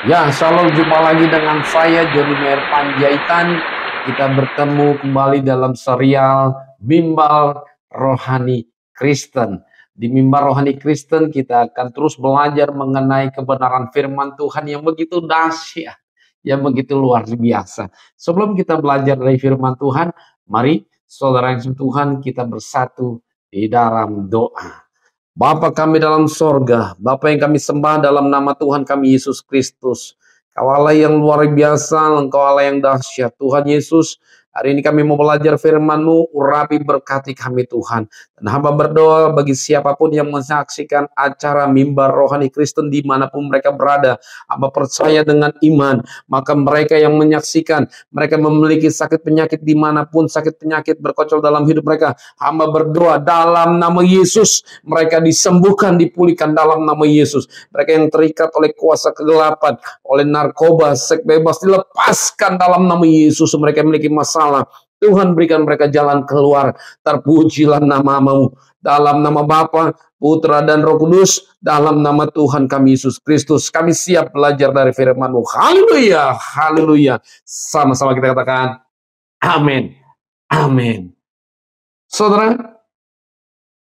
Ya, shalom, jumpa lagi dengan saya Jody Meyer Panjaitan. Kita bertemu kembali dalam serial Bimbal Rohani Kristen. Di Mimbar Rohani Kristen kita akan terus belajar mengenai kebenaran firman Tuhan yang begitu dahsyat, yang begitu luar biasa. Sebelum kita belajar dari firman Tuhan, mari saudara yang Tuhan kita bersatu di dalam doa. Bapa kami dalam sorga, Bapa yang kami sembah dalam nama Tuhan kami Yesus Kristus. Kau Allah yang luar biasa, Engkau Allah yang dahsyat. Tuhan Yesus, hari ini kami mau belajar firman-Mu, urapi berkati kami Tuhan. Dan hamba berdoa bagi siapapun yang menyaksikan acara Mimbar Rohani Kristen dimanapun mereka berada. Hamba percaya dengan iman, maka mereka yang menyaksikan, mereka memiliki sakit penyakit dimanapun sakit penyakit berkocok dalam hidup mereka. Hamba berdoa dalam nama Yesus, mereka disembuhkan, dipulihkan dalam nama Yesus. Mereka yang terikat oleh kuasa kegelapan, oleh narkoba, seks bebas, dilepaskan dalam nama Yesus. Mereka memiliki masalah, Tuhan berikan mereka jalan keluar. Terpujilah nama-Mu. Dalam nama Bapa, Putra, dan Roh Kudus, dalam nama Tuhan kami Yesus Kristus, kami siap belajar dari firman-Mu. Haleluya, haleluya. Sama-sama kita katakan, amin, amin. Saudara,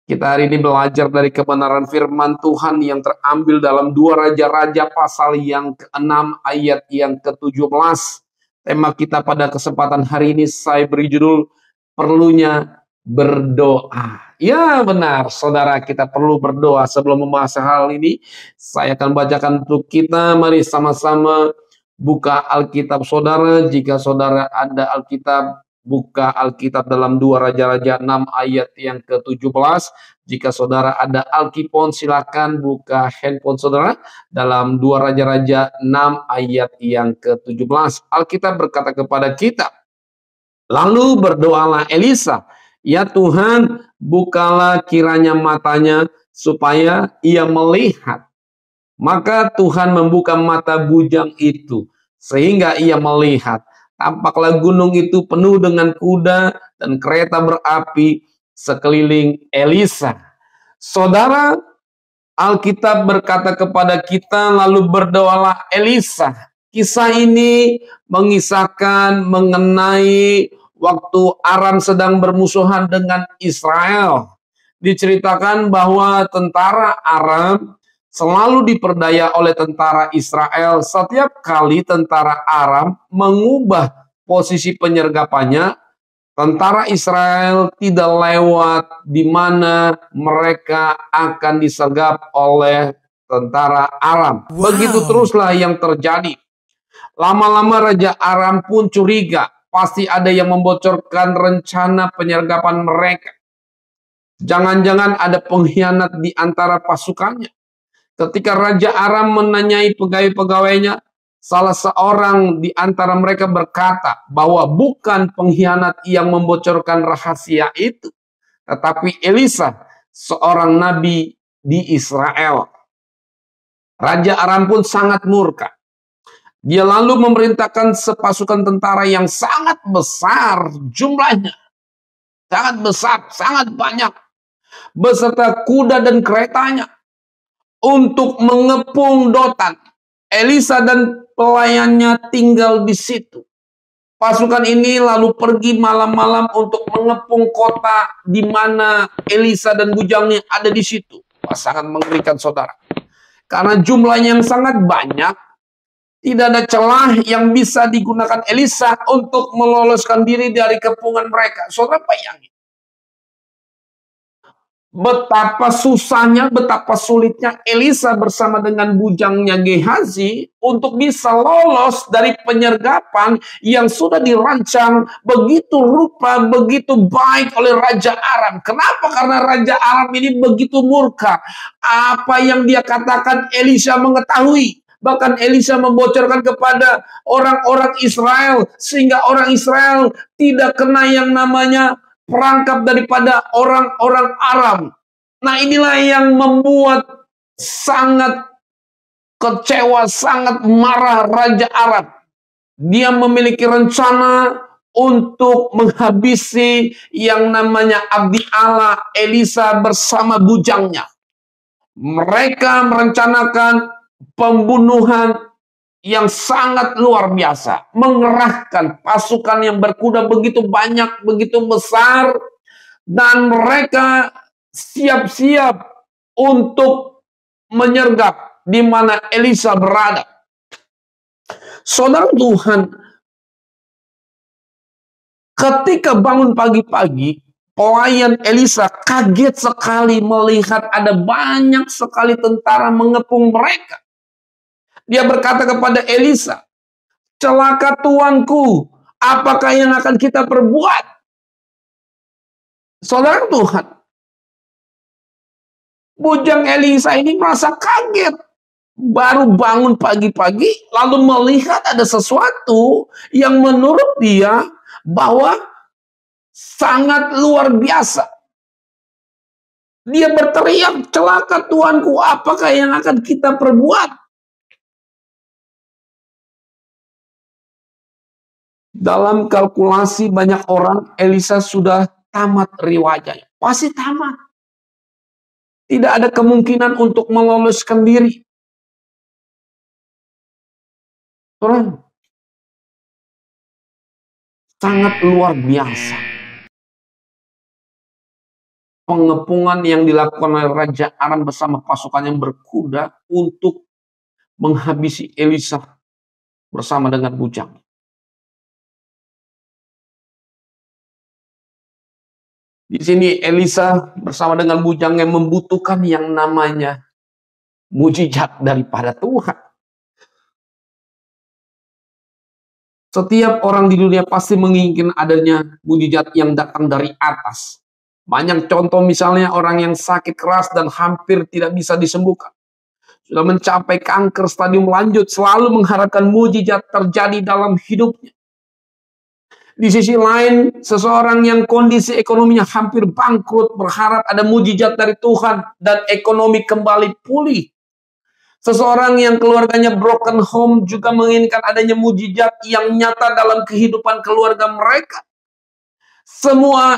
kita hari ini belajar dari kebenaran firman Tuhan yang terambil dalam 2 Raja-Raja pasal yang ke-6 ayat yang ke-17. Tema kita pada kesempatan hari ini saya beri judul perlunya berdoa. Ya benar, saudara, kita perlu berdoa. Sebelum membahas hal ini, saya akan bacakan untuk kita. Mari sama-sama buka Alkitab saudara. Jika saudara ada Alkitab, buka Alkitab dalam 2 Raja-Raja 6 ayat yang ke-17. Jika saudara ada Alkipon, silakan buka handphone saudara dalam 2 Raja-Raja 6 ayat yang ke-17. Alkitab berkata kepada kita, lalu berdoalah Elisa, ya Tuhan, bukalah kiranya matanya supaya ia melihat. Maka Tuhan membuka mata bujang itu sehingga ia melihat. Tampaklah gunung itu penuh dengan kuda dan kereta berapi sekeliling Elisa. Saudara, Alkitab berkata kepada kita, lalu berdoalah Elisa. Kisah ini mengisahkan mengenai waktu Aram sedang bermusuhan dengan Israel. Diceritakan bahwa tentara Aram selalu diperdaya oleh tentara Israel. Setiap kali tentara Aram mengubah posisi penyergapannya, tentara Israel tidak lewat di mana mereka akan disergap oleh tentara Aram. Wow. Begitu teruslah yang terjadi. Lama-lama Raja Aram pun curiga, pasti ada yang membocorkan rencana penyergapan mereka. Jangan-jangan ada pengkhianat di antara pasukannya. Ketika Raja Aram menanyai pegawai-pegawainya, salah seorang di antara mereka berkata bahwa bukan pengkhianat yang membocorkan rahasia itu, tetapi Elisa, seorang nabi di Israel. Raja Aram pun sangat murka. Dia lalu memerintahkan sepasukan tentara yang sangat besar jumlahnya. Sangat besar, sangat banyak. Beserta kuda dan keretanya, untuk mengepung Dotan. Elisa dan pelayannya tinggal di situ. Pasukan ini lalu pergi malam-malam untuk mengepung kota di mana Elisa dan bujangnya ada di situ. Sangat mengerikan saudara. Karena jumlahnya yang sangat banyak, tidak ada celah yang bisa digunakan Elisa untuk meloloskan diri dari kepungan mereka. Saudara bayangin. Betapa susahnya, betapa sulitnya Elisa bersama dengan bujangnya Gehazi untuk bisa lolos dari penyergapan yang sudah dirancang begitu rupa, begitu baik oleh Raja Aram. Kenapa? Karena Raja Aram ini begitu murka. Apa yang dia katakan Elisa mengetahui. Bahkan Elisa membocorkan kepada orang-orang Israel sehingga orang Israel tidak kena yang namanya perangkap daripada orang-orang Aram. Nah inilah yang membuat sangat kecewa, sangat marah Raja Aram. Dia memiliki rencana untuk menghabisi yang namanya abdi Allah Elisa bersama bujangnya. Mereka merencanakan pembunuhan yang sangat luar biasa, mengerahkan pasukan yang berkuda begitu banyak, begitu besar, dan mereka siap-siap untuk menyergap di mana Elisa berada. Saudara Tuhan, ketika bangun pagi-pagi, pelayan Elisa kaget sekali melihat ada banyak sekali tentara mengepung mereka. Dia berkata kepada Elisa, "Celaka tuanku, apakah yang akan kita perbuat?" Saudara Tuhan, bujang Elisa ini merasa kaget. Baru bangun pagi-pagi, lalu melihat ada sesuatu yang menurut dia bahwa sangat luar biasa. Dia berteriak, "Celaka tuanku, apakah yang akan kita perbuat?" Dalam kalkulasi banyak orang, Elisa sudah tamat riwayatnya. Pasti tamat. Tidak ada kemungkinan untuk meloloskan diri. Orang sangat luar biasa. Pengepungan yang dilakukan oleh Raja Aram bersama pasukan yang berkuda untuk menghabisi Elisa bersama dengan bujang. Di sini Elisa bersama dengan bujangnya membutuhkan yang namanya mujizat daripada Tuhan. Setiap orang di dunia pasti menginginkan adanya mujizat yang datang dari atas. Banyak contoh misalnya orang yang sakit keras dan hampir tidak bisa disembuhkan. Sudah mencapai kanker stadium lanjut, selalu mengharapkan mujizat terjadi dalam hidupnya. Di sisi lain, seseorang yang kondisi ekonominya hampir bangkrut berharap ada mujizat dari Tuhan dan ekonomi kembali pulih. Seseorang yang keluarganya broken home juga menginginkan adanya mujizat yang nyata dalam kehidupan keluarga mereka. Semua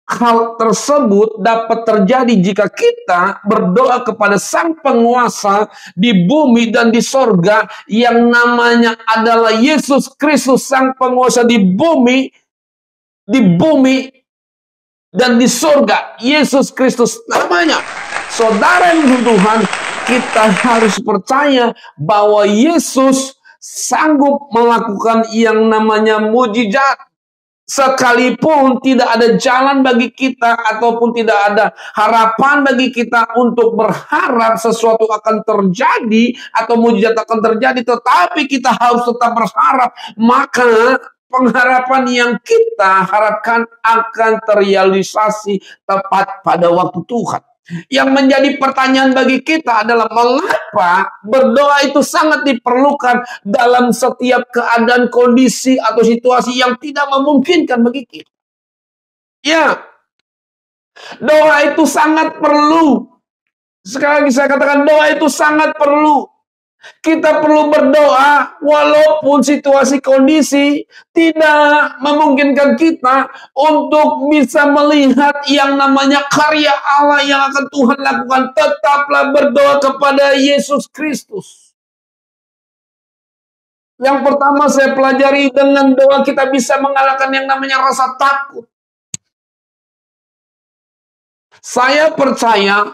hal tersebut dapat terjadi jika kita berdoa kepada Sang Penguasa di bumi dan di sorga yang namanya adalah Yesus Kristus, Sang Penguasa di bumi dan di sorga. Yesus Kristus namanya. Saudara yang Tuhan, kita harus percaya bahwa Yesus sanggup melakukan yang namanya mujizat. Sekalipun tidak ada jalan bagi kita ataupun tidak ada harapan bagi kita untuk berharap sesuatu akan terjadi atau mujizat akan terjadi, tetapi kita harus tetap berharap. Maka pengharapan yang kita harapkan akan terrealisasi tepat pada waktu Tuhan. Yang menjadi pertanyaan bagi kita adalah mengapa berdoa itu sangat diperlukan dalam setiap keadaan, kondisi, atau situasi yang tidak memungkinkan bagi kita. Ya, doa itu sangat perlu. Sekali lagi saya katakan, doa itu sangat perlu. Kita perlu berdoa walaupun situasi kondisi tidak memungkinkan kita untuk bisa melihat yang namanya karya Allah yang akan Tuhan lakukan. Tetaplah berdoa kepada Yesus Kristus. Yang pertama saya pelajari, dengan doa kita bisa mengalahkan yang namanya rasa takut. Saya percaya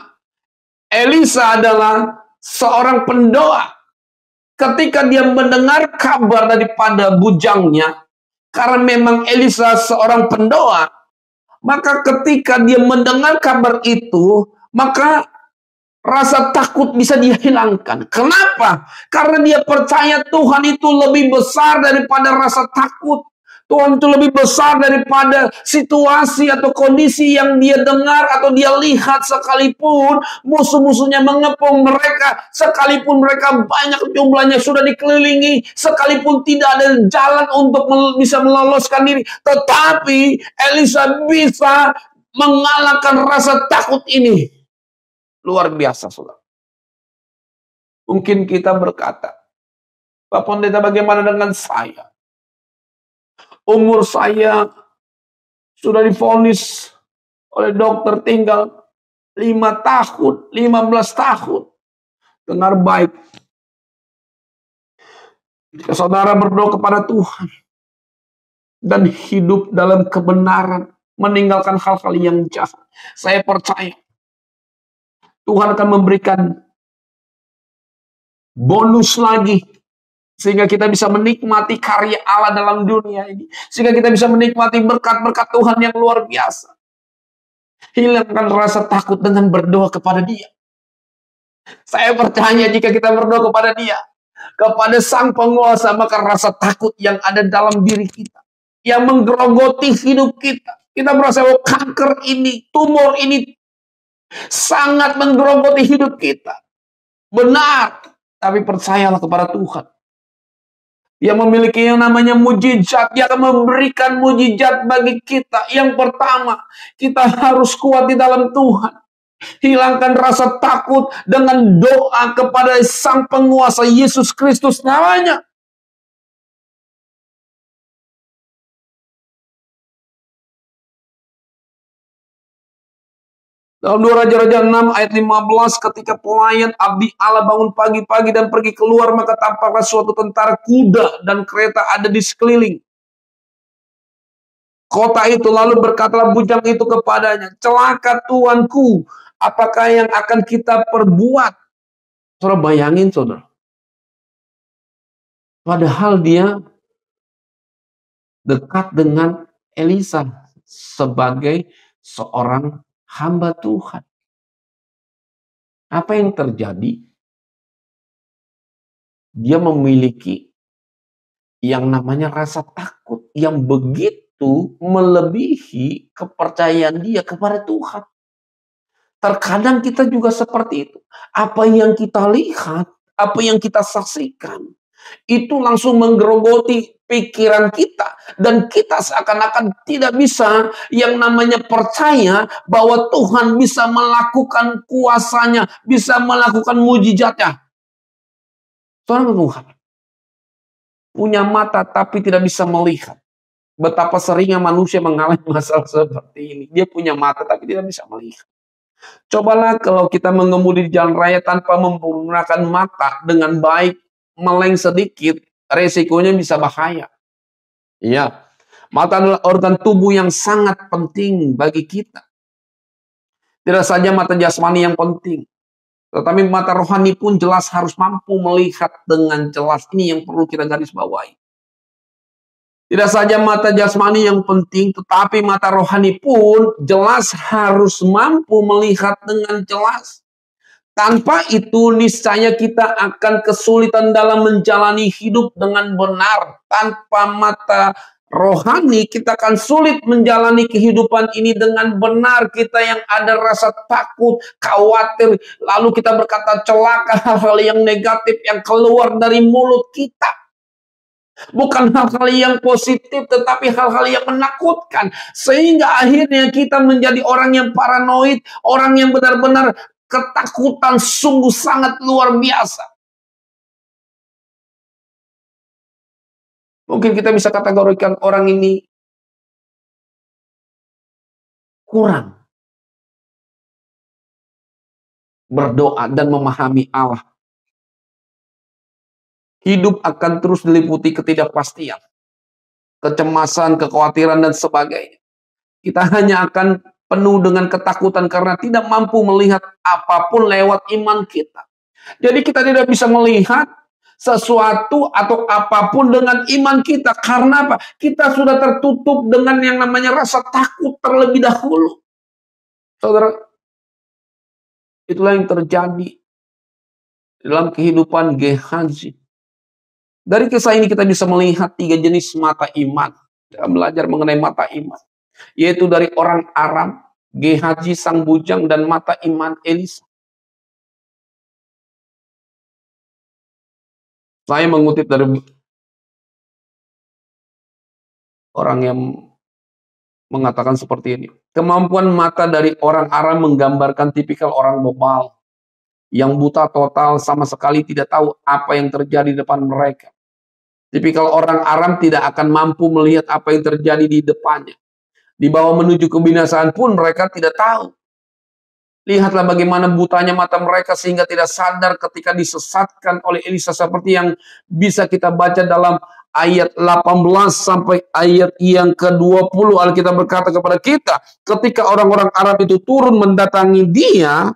Elisa adalah seorang pendoa. Ketika dia mendengar kabar daripada bujangnya, karena memang Elisa seorang pendoa, maka ketika dia mendengar kabar itu, maka rasa takut bisa dia hilangkan. Kenapa? Karena dia percaya Tuhan itu lebih besar daripada rasa takut. Tuhan itu lebih besar daripada situasi atau kondisi yang dia dengar atau dia lihat, sekalipun musuh-musuhnya mengepung mereka, sekalipun mereka banyak jumlahnya sudah dikelilingi, sekalipun tidak ada jalan untuk bisa meloloskan diri, tetapi Elisa bisa mengalahkan rasa takut ini. Luar biasa, saudara. Mungkin kita berkata, Pak Pendeta, bagaimana dengan saya? Umur saya sudah divonis oleh dokter tinggal 5 tahun, 15 tahun. Dengar baik. Jika saudara berdoa kepada Tuhan dan hidup dalam kebenaran, meninggalkan hal-hal yang jahat, saya percaya Tuhan akan memberikan bonus lagi, sehingga kita bisa menikmati karya Allah dalam dunia ini. Sehingga kita bisa menikmati berkat-berkat Tuhan yang luar biasa. Hilangkan rasa takut dengan berdoa kepada Dia. Saya percaya jika kita berdoa kepada Dia, kepada Sang Penguasa, maka rasa takut yang ada dalam diri kita, yang menggerogoti hidup kita. Kita merasa bahwa kanker ini, tumor ini sangat menggerogoti hidup kita. Benar, tapi percayalah kepada Tuhan. Dia memiliki yang namanya mujizat. Dia akan memberikan mujizat bagi kita. Yang pertama, kita harus kuat di dalam Tuhan. Hilangkan rasa takut dengan doa kepada Sang Penguasa Yesus Kristus namanya. Dalam 2 Raja-Raja 6 ayat 15, ketika pelayan abdi Allah bangun pagi-pagi dan pergi keluar, maka tampaklah suatu tentara kuda dan kereta ada di sekeliling kota itu. Lalu berkatalah bujang itu kepadanya, celaka tuanku, apakah yang akan kita perbuat? Saudara bayangin, saudara. Padahal dia dekat dengan Elisa sebagai seorang hamba Tuhan. Apa yang terjadi? Dia memiliki yang namanya rasa takut yang begitu melebihi kepercayaan dia kepada Tuhan. Terkadang kita juga seperti itu. Apa yang kita lihat, apa yang kita saksikan, itu langsung menggerogoti pikiran kita. Dan kita seakan-akan tidak bisa yang namanya percaya bahwa Tuhan bisa melakukan kuasanya, bisa melakukan mujizatnya. Tuhan punya mata tapi tidak bisa melihat. Betapa seringnya manusia mengalami masalah seperti ini. Dia punya mata tapi tidak bisa melihat. Cobalah kalau kita mengemudi di jalan raya tanpa menggunakan mata dengan baik, meleng sedikit, resikonya bisa bahaya. Iya, mata adalah organ tubuh yang sangat penting bagi kita. Tidak saja mata jasmani yang penting, tetapi mata rohani pun jelas harus mampu melihat dengan jelas. Ini yang perlu kita garis bawahi. Tidak saja mata jasmani yang penting, tetapi mata rohani pun jelas harus mampu melihat dengan jelas. Tanpa itu, niscaya kita akan kesulitan dalam menjalani hidup dengan benar. Tanpa mata rohani, kita akan sulit menjalani kehidupan ini dengan benar. Kita yang ada rasa takut, khawatir, lalu kita berkata celaka, hal-hal yang negatif yang keluar dari mulut kita. Bukan hal-hal yang positif, tetapi hal-hal yang menakutkan. Sehingga akhirnya kita menjadi orang yang paranoid, orang yang benar-benar ketakutan sungguh sangat luar biasa. Mungkin kita bisa kategorikan orang ini kurang berdoa dan memahami Allah. Hidup akan terus diliputi ketidakpastian, kecemasan, kekhawatiran, dan sebagainya. Kita hanya akan penuh dengan ketakutan karena tidak mampu melihat apapun lewat iman kita. Jadi kita tidak bisa melihat sesuatu atau apapun dengan iman kita. Karena apa? Kita sudah tertutup dengan yang namanya rasa takut terlebih dahulu. Saudara, itulah yang terjadi dalam kehidupan Gehazi. Dari kisah ini kita bisa melihat 3 jenis mata iman. Kita belajar mengenai mata iman. Yaitu dari orang Aram, Gehazi sang bujang, dan mata iman Elisa. Saya mengutip dari orang yang mengatakan seperti ini. Kemampuan mata dari orang Aram menggambarkan tipikal orang bebal yang buta total, sama sekali tidak tahu apa yang terjadi di depan mereka. Tipikal orang Aram tidak akan mampu melihat apa yang terjadi di depannya. Di bawah menuju kebinasaan pun mereka tidak tahu. Lihatlah bagaimana butanya mata mereka sehingga tidak sadar ketika disesatkan oleh Elisa, seperti yang bisa kita baca dalam ayat 18 sampai ayat yang ke-20. Alkitab berkata kepada kita, ketika orang-orang Arab itu turun mendatangi dia,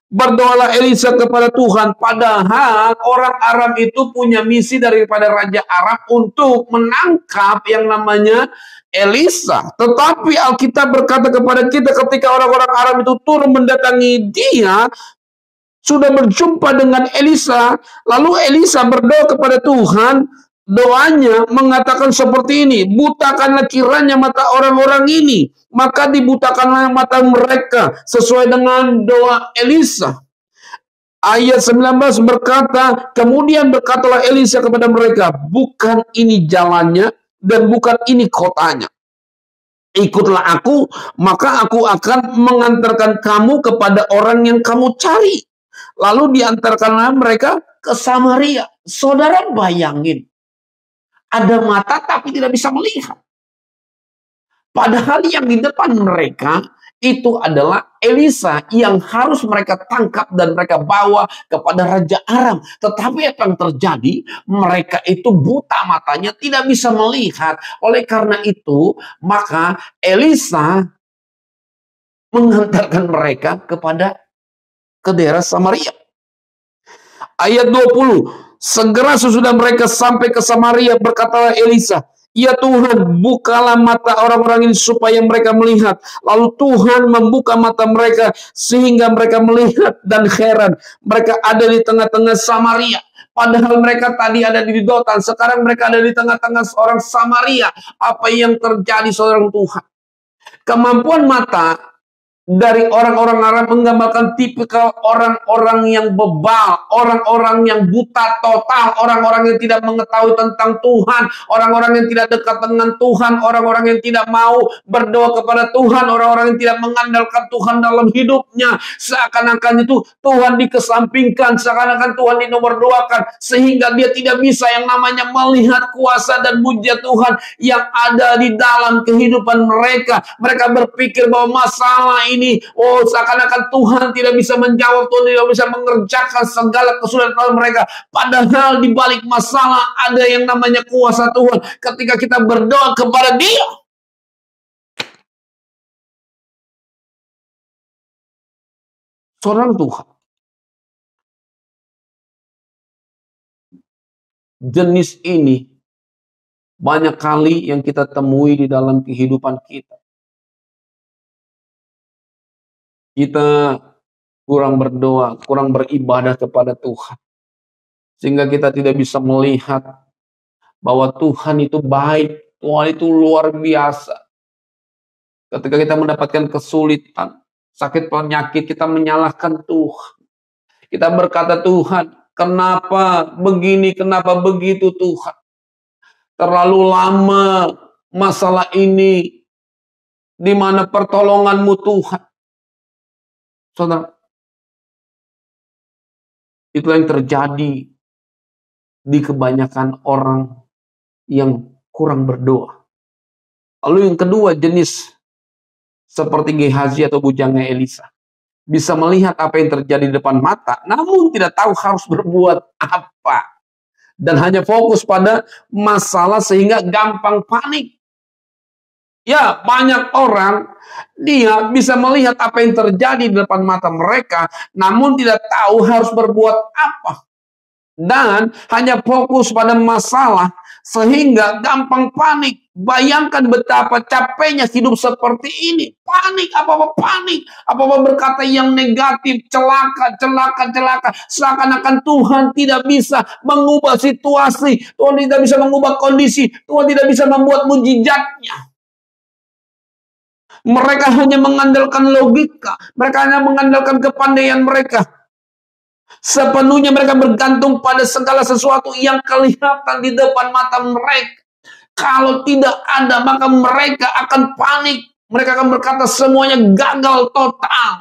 berdoalah Elisa kepada Tuhan. Padahal orang Arab itu punya misi daripada Raja Arab untuk menangkap yang namanya Elisa. Tetapi Alkitab berkata kepada kita, ketika orang-orang Arab itu turun mendatangi dia, sudah berjumpa dengan Elisa, lalu Elisa berdoa kepada Tuhan. Doanya mengatakan seperti ini, butakanlah kiranya mata orang-orang ini, maka dibutakanlah mata mereka, sesuai dengan doa Elisa. Ayat 19 berkata, kemudian berkatalah Elisa kepada mereka, bukan ini jalannya dan bukan ini kotanya. Ikutlah aku, maka aku akan mengantarkan kamu kepada orang yang kamu cari. Lalu diantarkanlah mereka ke Samaria. Saudara bayangin, ada mata tapi tidak bisa melihat. Padahal yang di depan mereka itu adalah Elisa yang harus mereka tangkap dan mereka bawa kepada Raja Aram. Tetapi apa yang terjadi? Mereka itu buta matanya, tidak bisa melihat. Oleh karena itu, maka Elisa menghantarkan mereka ke daerah Samaria. Ayat 20. Segera sesudah mereka sampai ke Samaria, berkatalah Elisa, ya Tuhan, bukalah mata orang-orang ini supaya mereka melihat. Lalu Tuhan membuka mata mereka sehingga mereka melihat, dan heran, mereka ada di tengah-tengah Samaria. Padahal mereka tadi ada di Dotan, sekarang mereka ada di tengah-tengah seorang Samaria. Apa yang terjadi, saudara Tuhan? Kemampuan mata dari orang-orang Arab menggambarkan tipikal orang-orang yang bebal, orang-orang yang buta total, orang-orang yang tidak mengetahui tentang Tuhan, orang-orang yang tidak dekat dengan Tuhan, orang-orang yang tidak mau berdoa kepada Tuhan, orang-orang yang tidak mengandalkan Tuhan dalam hidupnya. Seakan-akan itu Tuhan dikesampingkan, seakan-akan Tuhan dinomorduakan, sehingga dia tidak bisa yang namanya melihat kuasa dan mujizat Tuhan yang ada di dalam kehidupan mereka. Mereka berpikir bahwa masalah ini, seakan-akan Tuhan tidak bisa menjawab, Tuhan tidak bisa mengerjakan segala kesulitan mereka. Padahal di balik masalah ada yang namanya kuasa Tuhan. Ketika kita berdoa kepada Dia, seorang Tuhan, jenis ini banyak kali yang kita temui di dalam kehidupan kita. Kita kurang berdoa, kurang beribadah kepada Tuhan. Sehingga kita tidak bisa melihat bahwa Tuhan itu baik, Tuhan itu luar biasa. Ketika kita mendapatkan kesulitan, sakit penyakit, kita menyalahkan Tuhan. Kita berkata, Tuhan, kenapa begini, kenapa begitu Tuhan? Terlalu lama masalah ini, di mana pertolongan-Mu Tuhan? Saudara, itu yang terjadi di kebanyakan orang yang kurang berdoa. Lalu yang kedua, jenis seperti Gehazi atau bujangnya Elisa. Bisa melihat apa yang terjadi di depan mata, namun tidak tahu harus berbuat apa. Dan hanya fokus pada masalah sehingga gampang panik. Ya, banyak orang, dia bisa melihat apa yang terjadi di depan mata mereka, namun tidak tahu harus berbuat apa. Dan hanya fokus pada masalah, sehingga gampang panik. Bayangkan betapa capeknya hidup seperti ini. Panik, apa-apa panik. Apa-apa berkata yang negatif, celaka, celaka, celaka. Seakan-akan Tuhan tidak bisa mengubah situasi. Tuhan tidak bisa mengubah kondisi. Tuhan tidak bisa membuat mujizatnya. Mereka hanya mengandalkan logika. Mereka hanya mengandalkan kepandaian mereka. Sepenuhnya mereka bergantung pada segala sesuatu yang kelihatan di depan mata mereka. Kalau tidak ada, maka mereka akan panik. Mereka akan berkata semuanya gagal total.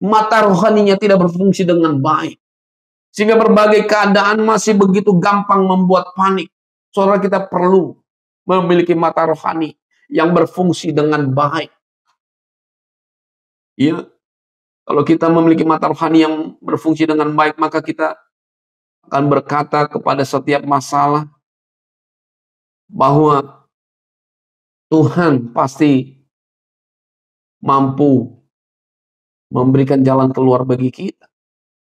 Mata rohaninya tidak berfungsi dengan baik. Sehingga berbagai keadaan masih begitu gampang membuat panik. Saudara, kita perlu memiliki mata rohani yang berfungsi dengan baik. Ya, kalau kita memiliki mata rohani yang berfungsi dengan baik, maka kita akan berkata kepada setiap masalah bahwa Tuhan pasti mampu memberikan jalan keluar bagi kita.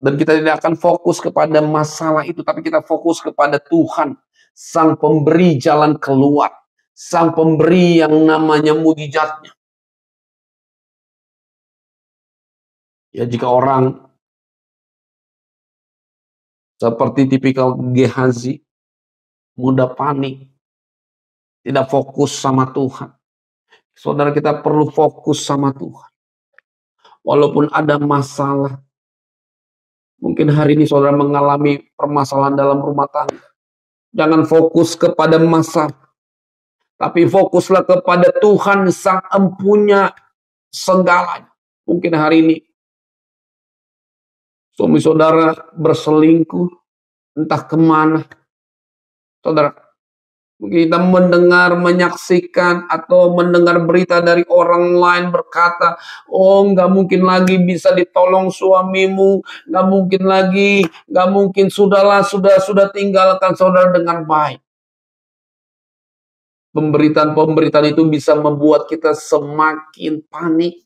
Dan kita tidak akan fokus kepada masalah itu, tapi kita fokus kepada Tuhan, Sang Pemberi jalan keluar, Sang Pemberi yang namanya mujizatnya. Ya, jika orang seperti tipikal Gehazi, mudah panik, tidak fokus sama Tuhan. Saudara, kita perlu fokus sama Tuhan. Walaupun ada masalah, mungkin hari ini saudara mengalami permasalahan dalam rumah tangga. Jangan fokus kepada masalah, tapi fokuslah kepada Tuhan Sang Empunya segalanya. Mungkin hari ini suami saudara berselingkuh, entah kemana. Saudara, kita mendengar, menyaksikan, atau mendengar berita dari orang lain berkata, oh nggak mungkin lagi bisa ditolong suamimu, nggak mungkin lagi, nggak mungkin, sudah tinggalkan saudara dengan baik. Pemberitaan-pemberitaan itu bisa membuat kita semakin panik,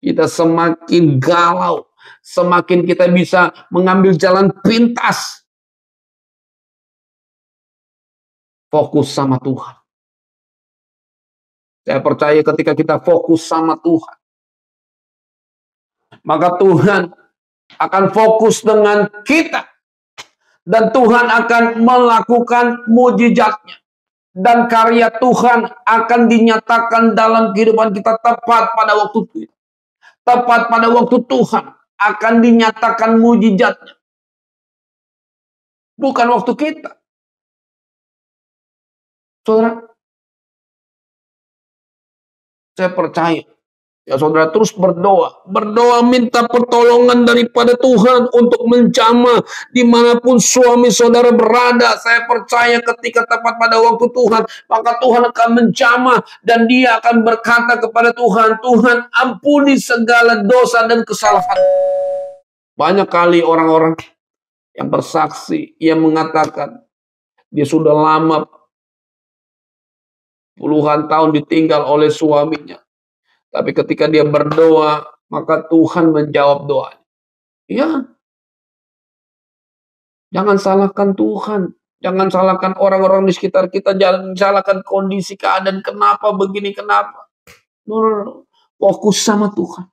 kita semakin galau, semakin kita bisa mengambil jalan pintas. Fokus sama Tuhan. Saya percaya ketika kita fokus sama Tuhan, maka Tuhan akan fokus dengan kita. Dan Tuhan akan melakukan mujizatnya. Dan karya Tuhan akan dinyatakan dalam kehidupan kita tepat pada waktu itu. Tepat pada waktu Tuhan akan dinyatakan mujizatnya. Bukan waktu kita. Saudara, saya percaya, ya saudara terus berdoa. Berdoa minta pertolongan daripada Tuhan untuk menjamah dimanapun suami saudara berada. Saya percaya ketika tepat pada waktu Tuhan, maka Tuhan akan menjamah dan dia akan berkata kepada Tuhan, Tuhan ampuni segala dosa dan kesalahan. Banyak kali orang-orang yang bersaksi, yang mengatakan dia sudah lama puluhan tahun ditinggal oleh suaminya. Tapi ketika dia berdoa, maka Tuhan menjawab doanya. Ya, jangan salahkan Tuhan. Jangan salahkan orang-orang di sekitar kita. Jangan salahkan kondisi keadaan. Kenapa begini, kenapa. No. Fokus sama Tuhan.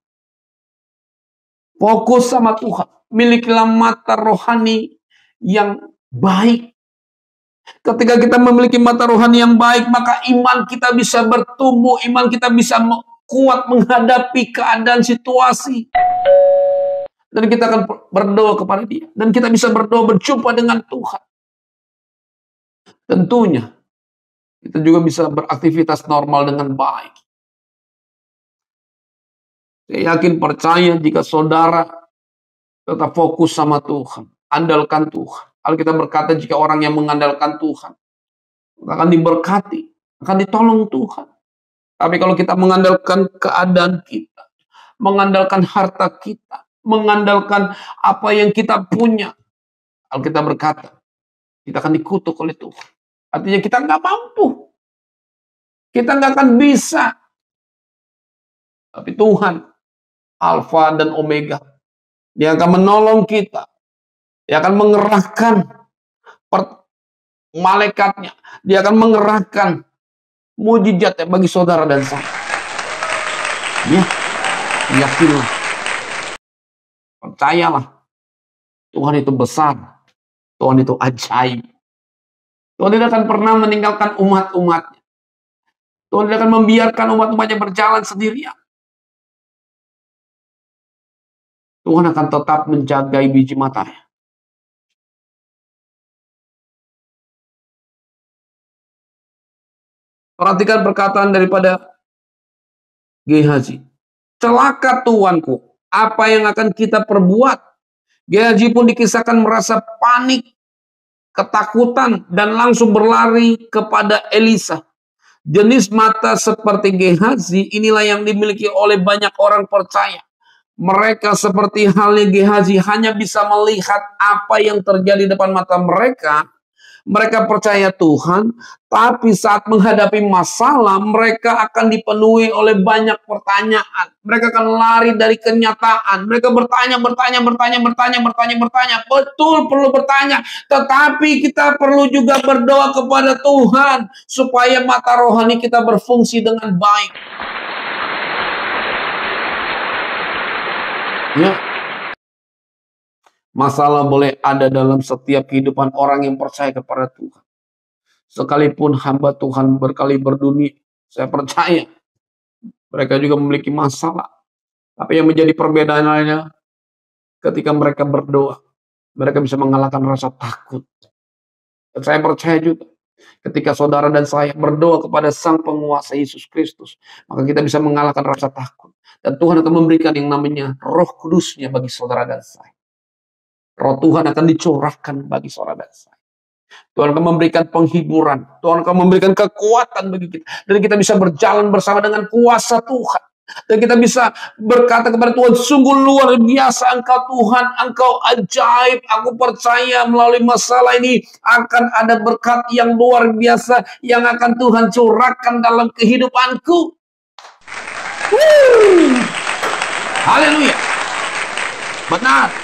Fokus sama Tuhan. Milikilah mata rohani yang baik. Ketika kita memiliki mata rohani yang baik, maka iman kita bisa bertumbuh, iman kita bisa kuat menghadapi keadaan situasi. Dan kita akan berdoa kepada Dia. Dan kita bisa berdoa berjumpa dengan Tuhan. Tentunya, kita juga bisa beraktivitas normal dengan baik. Saya yakin percaya jika saudara tetap fokus sama Tuhan, andalkan Tuhan. Alkitab berkata jika orang yang mengandalkan Tuhan akan diberkati, akan ditolong Tuhan. Tapi kalau kita mengandalkan keadaan kita, mengandalkan harta kita, mengandalkan apa yang kita punya, Alkitab berkata kita akan dikutuk oleh Tuhan. Artinya kita nggak mampu, kita nggak akan bisa. Tapi Tuhan Alfa dan Omega, Dia akan menolong kita. Dia akan mengerahkan malaikatnya. Dia akan mengerahkan mujizatnya bagi saudara dan saya. Ya, yakinlah. Percayalah. Tuhan itu besar. Tuhan itu ajaib. Tuhan tidak akan pernah meninggalkan umat-umatnya. Tuhan tidak akan membiarkan umat-umatnya berjalan sendirian. Tuhan akan tetap menjagai biji matanya. Perhatikan perkataan daripada Gehazi. Celaka tuanku, apa yang akan kita perbuat? Gehazi pun dikisahkan merasa panik, ketakutan, dan langsung berlari kepada Elisa. Jenis mata seperti Gehazi inilah yang dimiliki oleh banyak orang percaya. Mereka seperti halnya Gehazi hanya bisa melihat apa yang terjadi di depan mata mereka. Mereka percaya Tuhan, tapi saat menghadapi masalah, mereka akan dipenuhi oleh banyak pertanyaan. Mereka akan lari dari kenyataan. Mereka bertanya. Betul, perlu bertanya. Tetapi kita perlu juga berdoa kepada Tuhan, supaya mata rohani kita berfungsi dengan baik. Ya. Masalah boleh ada dalam setiap kehidupan orang yang percaya kepada Tuhan. Sekalipun hamba Tuhan berkali berdunia, saya percaya mereka juga memiliki masalah. Tapi yang menjadi perbedaannya, ketika mereka berdoa, mereka bisa mengalahkan rasa takut. Dan saya percaya juga, ketika saudara dan saya berdoa kepada Sang Penguasa Yesus Kristus, maka kita bisa mengalahkan rasa takut. Dan Tuhan akan memberikan yang namanya Roh Kudus-Nya bagi saudara dan saya. Roh Tuhan akan dicurahkan bagi saudara dan saya. Tuhan akan memberikan penghiburan. Tuhan akan memberikan kekuatan bagi kita. Dan kita bisa berjalan bersama dengan kuasa Tuhan. Dan kita bisa berkata kepada Tuhan, sungguh luar biasa Engkau Tuhan, Engkau ajaib. Aku percaya melalui masalah ini akan ada berkat yang luar biasa yang akan Tuhan curahkan dalam kehidupanku. Haleluya. Benar.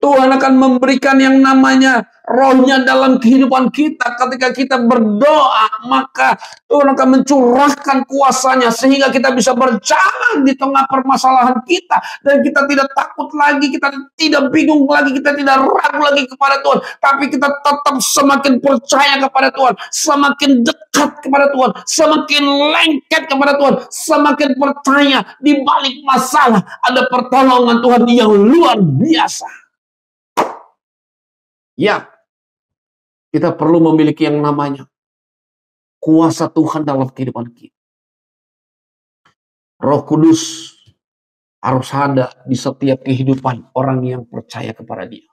Tuhan akan memberikan yang namanya Roh-Nya dalam kehidupan kita. Ketika kita berdoa, maka Tuhan akan mencurahkan kuasa-Nya sehingga kita bisa berjalan di tengah permasalahan kita. Dan kita tidak takut lagi, kita tidak bingung lagi, kita tidak ragu lagi kepada Tuhan. Tapi kita tetap semakin percaya kepada Tuhan, semakin dekat kepada Tuhan, semakin lengket kepada Tuhan, semakin percaya di balik masalah ada pertolongan Tuhan yang luar biasa. Ya, kita perlu memiliki yang namanya kuasa Tuhan dalam kehidupan kita. Roh Kudus harus ada di setiap kehidupan orang yang percaya kepada Dia.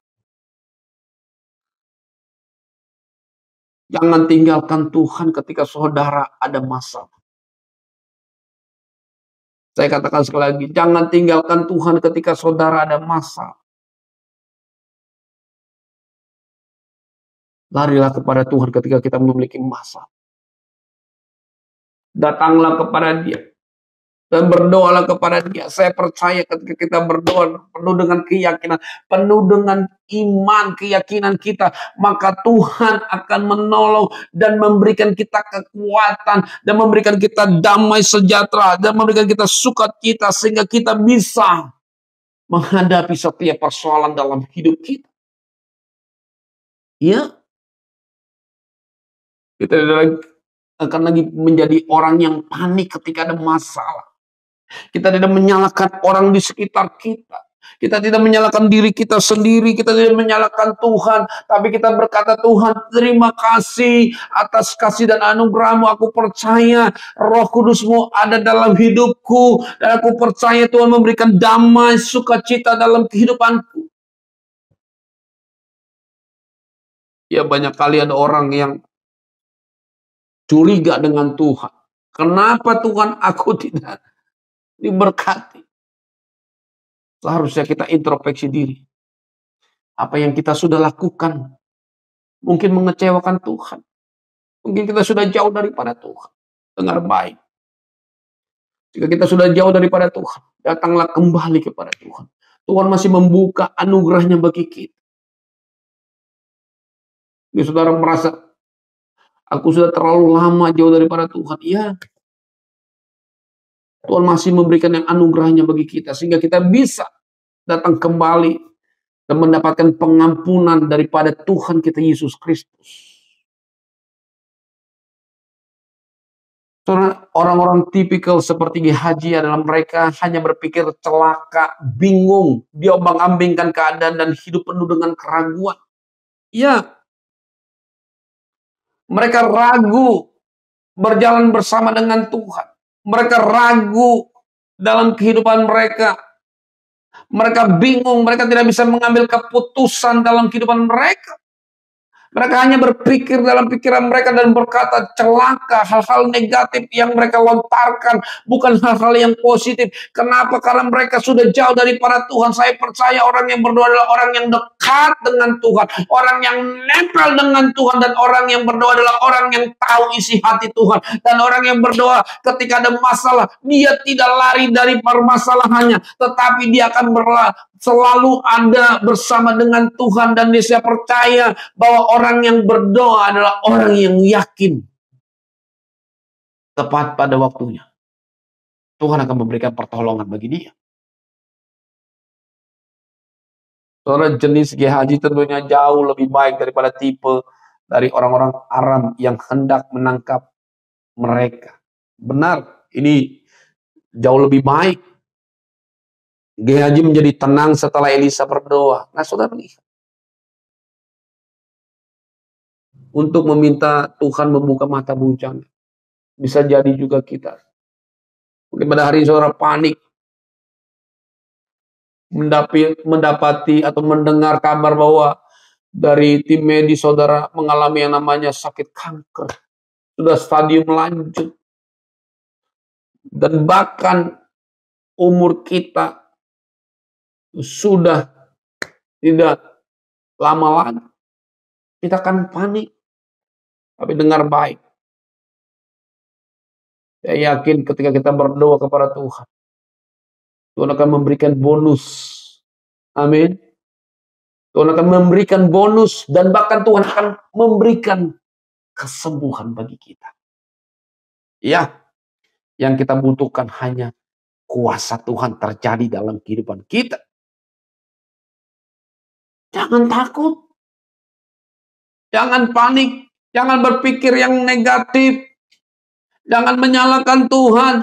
Jangan tinggalkan Tuhan ketika saudara ada masalah. Saya katakan sekali lagi, jangan tinggalkan Tuhan ketika saudara ada masalah. Larilah kepada Tuhan ketika kita memiliki masalah. Datanglah kepada Dia. Dan berdoalah kepada Dia. Saya percaya ketika kita berdoa penuh dengan keyakinan, penuh dengan iman, keyakinan kita, maka Tuhan akan menolong dan memberikan kita kekuatan, dan memberikan kita damai sejahtera, dan memberikan kita sukacita, sehingga kita bisa menghadapi setiap persoalan dalam hidup kita. Ya, kita tidak akan lagi menjadi orang yang panik ketika ada masalah. Kita tidak menyalahkan orang di sekitar kita. Kita tidak menyalahkan diri kita sendiri. Kita tidak menyalahkan Tuhan. Tapi kita berkata, Tuhan, terima kasih atas kasih dan anugerah-Mu. Aku percaya Roh Kudus-Mu ada dalam hidupku. Dan aku percaya Tuhan memberikan damai, sukacita dalam kehidupanku. Ya, banyak kali ada orang yang curiga dengan Tuhan. Kenapa Tuhan aku tidak diberkati? Seharusnya kita introspeksi diri. Apa yang kita sudah lakukan mungkin mengecewakan Tuhan. Mungkin kita sudah jauh daripada Tuhan. Dengar baik. Jika kita sudah jauh daripada Tuhan, datanglah kembali kepada Tuhan. Tuhan masih membuka anugerahnya bagi kita. Jika saudara merasa, aku sudah terlalu lama jauh daripada Tuhan. Ya, Tuhan masih memberikan yang anugerahnya bagi kita, sehingga kita bisa datang kembali dan mendapatkan pengampunan daripada Tuhan kita Yesus Kristus. Orang-orang tipikal seperti Gehazi adalah mereka hanya berpikir celaka, bingung, diombang-ambingkan keadaan dan hidup penuh dengan keraguan. Ya, mereka ragu berjalan bersama dengan Tuhan. Mereka ragu dalam kehidupan mereka. Mereka bingung, mereka tidak bisa mengambil keputusan dalam kehidupan mereka. Mereka hanya berpikir dalam pikiran mereka dan berkata celaka, hal-hal negatif yang mereka lontarkan, bukan hal-hal yang positif. Kenapa? Karena mereka sudah jauh daripada Tuhan. Saya percaya orang yang berdoa adalah orang yang dekat dengan Tuhan, orang yang nempel dengan Tuhan, dan orang yang berdoa adalah orang yang tahu isi hati Tuhan. Dan orang yang berdoa ketika ada masalah, dia tidak lari dari permasalahannya, tetapi dia akan selalu ada bersama dengan Tuhan. Dan saya percaya bahwa orang yang berdoa adalah orang yang yakin tepat pada waktunya Tuhan akan memberikan pertolongan bagi dia. Saudara, jenis GHG tentunya jauh lebih baik daripada tipe dari orang-orang Aram yang hendak menangkap mereka. Benar, ini jauh lebih baik. GHG menjadi tenang setelah Elisa berdoa. Nah, saudara lihat. Untuk meminta Tuhan membuka mata bujang. Bisa jadi juga kita. Mungkin pada hari saudara panik. Mendapati atau mendengar kabar bahwa dari tim medis saudara mengalami yang namanya sakit kanker. Sudah stadium lanjut. Dan bahkan umur kita sudah tidak lama lagi. Kita akan panik. Tapi dengar baik. Saya yakin ketika kita berdoa kepada Tuhan, Tuhan akan memberikan bonus. Amin. Tuhan akan memberikan bonus, dan bahkan Tuhan akan memberikan kesembuhan bagi kita. Ya, yang kita butuhkan hanya kuasa Tuhan terjadi dalam kehidupan kita. Jangan takut. Jangan panik. Jangan berpikir yang negatif. Jangan menyalahkan Tuhan.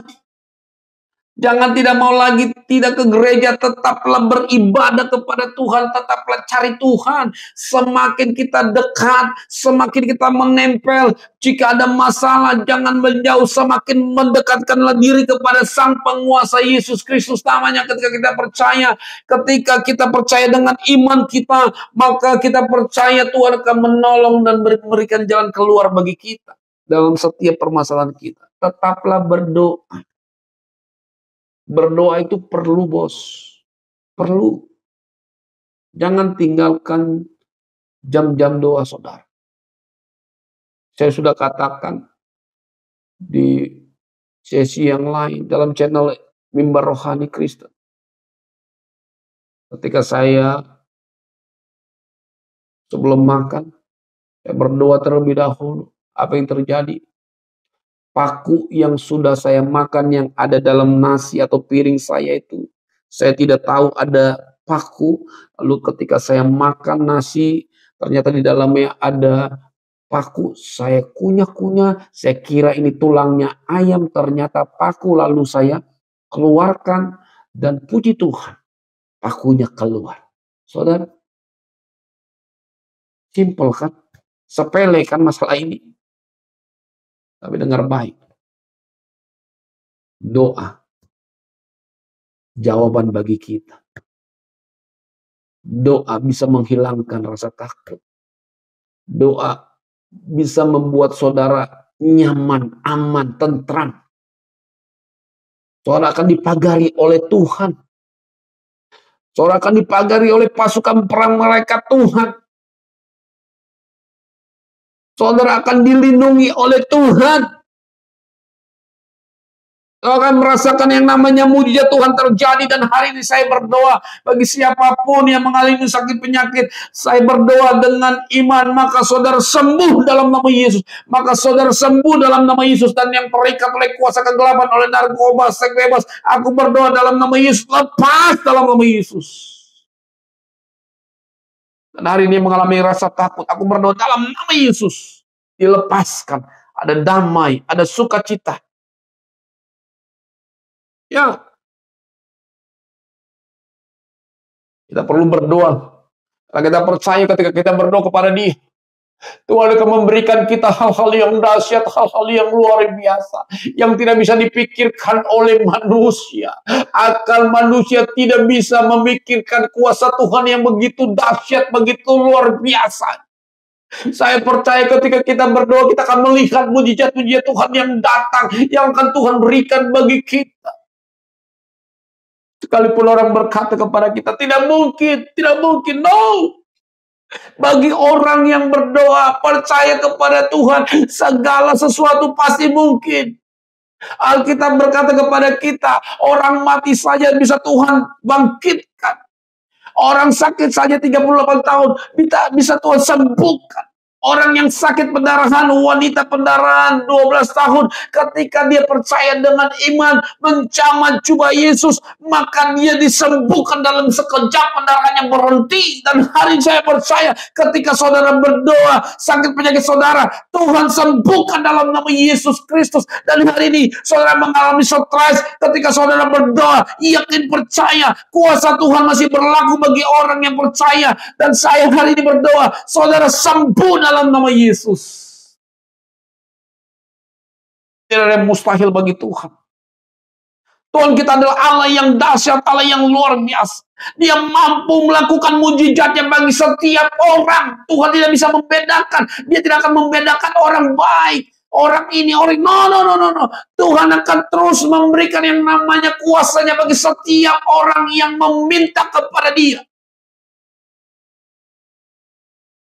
Jangan tidak mau lagi tidak ke gereja. Tetaplah beribadah kepada Tuhan. Tetaplah cari Tuhan. Semakin kita dekat, semakin kita menempel. Jika ada masalah, jangan menjauh. Semakin mendekatkanlah diri kepada Sang Penguasa Yesus Kristus namanya. Ketika kita percaya, ketika kita percaya dengan iman kita, maka kita percaya Tuhan akan menolong dan memberikan jalan keluar bagi kita dalam setiap permasalahan kita. Tetaplah berdoa. Berdoa itu perlu, bos. Perlu. Jangan tinggalkan jam-jam doa saudara. Saya sudah katakan di sesi yang lain dalam channel Mimbar Rohani Kristen. Ketika saya sebelum makan, saya berdoa terlebih dahulu. Apa yang terjadi? Paku yang sudah saya makan yang ada dalam nasi atau piring saya itu, saya tidak tahu ada paku. Lalu ketika saya makan nasi, ternyata di dalamnya ada paku. Saya kunyah-kunyah, saya kira ini tulangnya ayam, ternyata paku. Lalu saya keluarkan dan puji Tuhan, pakunya keluar. Saudara, simpel kan? Sepele kan masalah ini? Tapi dengar baik. Doa. Jawaban bagi kita. Doa bisa menghilangkan rasa takut. Doa bisa membuat saudara nyaman, aman, tentram. Saudara akan dipagari oleh Tuhan. Saudara akan dipagari oleh pasukan perang malaikat Tuhan. Saudara akan dilindungi oleh Tuhan. Saudara akan merasakan yang namanya mujizat Tuhan terjadi. Dan hari ini saya berdoa bagi siapapun yang mengalami sakit penyakit. Saya berdoa dengan iman. Maka saudara sembuh dalam nama Yesus. Maka saudara sembuh dalam nama Yesus. Dan yang terikat oleh kuasa kegelapan, oleh narkoba, seks bebas, aku berdoa dalam nama Yesus. Lepas dalam nama Yesus. Dan hari ini mengalami rasa takut, aku berdoa dalam nama Yesus. Dilepaskan. Ada damai, ada sukacita. Ya. Kita perlu berdoa. Karena kita percaya ketika kita berdoa kepada Dia, Tuhan akan memberikan kita hal-hal yang dahsyat, hal-hal yang luar biasa, yang tidak bisa dipikirkan oleh manusia. Akal manusia tidak bisa memikirkan kuasa Tuhan yang begitu dahsyat, begitu luar biasa. Saya percaya ketika kita berdoa, kita akan melihat mujizat-mujizat Tuhan yang datang, yang akan Tuhan berikan bagi kita. Sekalipun orang berkata kepada kita, tidak mungkin, no. Bagi orang yang berdoa, percaya kepada Tuhan, segala sesuatu pasti mungkin. Alkitab berkata kepada kita, orang mati saja bisa Tuhan bangkitkan. Orang sakit saja 38 tahun bisa Tuhan sembuhkan. Orang yang sakit pendarahan, wanita pendarahan 12 tahun, ketika dia percaya dengan iman, mencamat jubah Yesus, maka dia disembuhkan dalam sekejap, pendarahannya berhenti. Dan hari saya percaya ketika saudara berdoa, sakit penyakit saudara, Tuhan sembuhkan dalam nama Yesus Kristus. Dan hari ini saudara mengalami stres, ketika saudara berdoa, yakin percaya, kuasa Tuhan masih berlaku bagi orang yang percaya. Dan saya hari ini berdoa, saudara sembuh dalam nama Yesus. Tidak ada yang mustahil bagi Tuhan. Tuhan kita adalah Allah yang dahsyat, Allah yang luar biasa. Dia mampu melakukan mujizatnya bagi setiap orang. Tuhan tidak bisa membedakan. Dia tidak akan membedakan orang baik, orang ini, orang no. Tuhan akan terus memberikan yang namanya kuasanya bagi setiap orang yang meminta kepada Dia.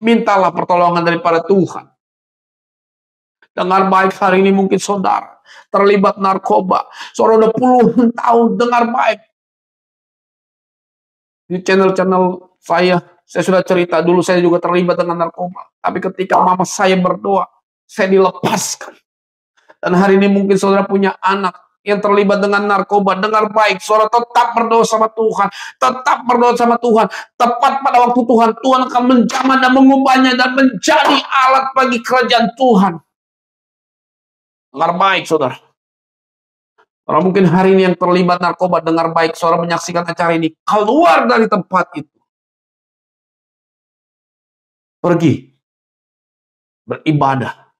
Mintalah pertolongan daripada Tuhan. Dengar baik, hari ini mungkin saudara terlibat narkoba. Saudara udah puluhan tahun, dengar baik. Di channel-channel saya sudah cerita dulu, saya juga terlibat dengan narkoba. Tapi ketika mama saya berdoa, saya dilepaskan. Dan hari ini mungkin saudara punya anak yang terlibat dengan narkoba. Dengar baik, saudara tetap berdoa sama Tuhan. Tetap berdoa sama Tuhan. Tepat pada waktu Tuhan akan menjamah dan mengubahnya dan menjadi alat bagi kerajaan Tuhan. Dengar baik, saudara. Orang mungkin hari ini yang terlibat narkoba, dengar baik, saudara menyaksikan acara ini, keluar dari tempat itu. Pergi. Beribadah.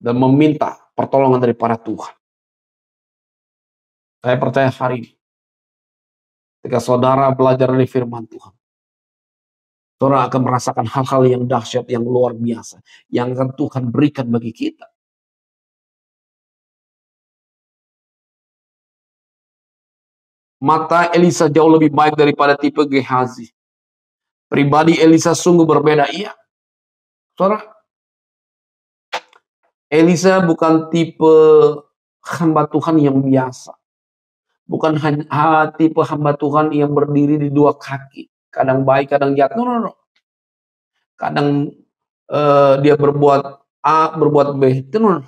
Dan meminta pertolongan daripada Tuhan. Saya percaya hari ini, ketika saudara belajar dari firman Tuhan, saudara akan merasakan hal-hal yang dahsyat, yang luar biasa, yang akan Tuhan berikan bagi kita. Mata Elisa jauh lebih baik daripada tipe Gehazi. Pribadi Elisa sungguh berbeda. Iya, saudara, Elisa bukan tipe hamba Tuhan yang biasa. Bukan hanya tipe hamba Tuhan yang berdiri di dua kaki. Kadang baik, kadang jahat. No. Kadang dia berbuat A, berbuat B. No.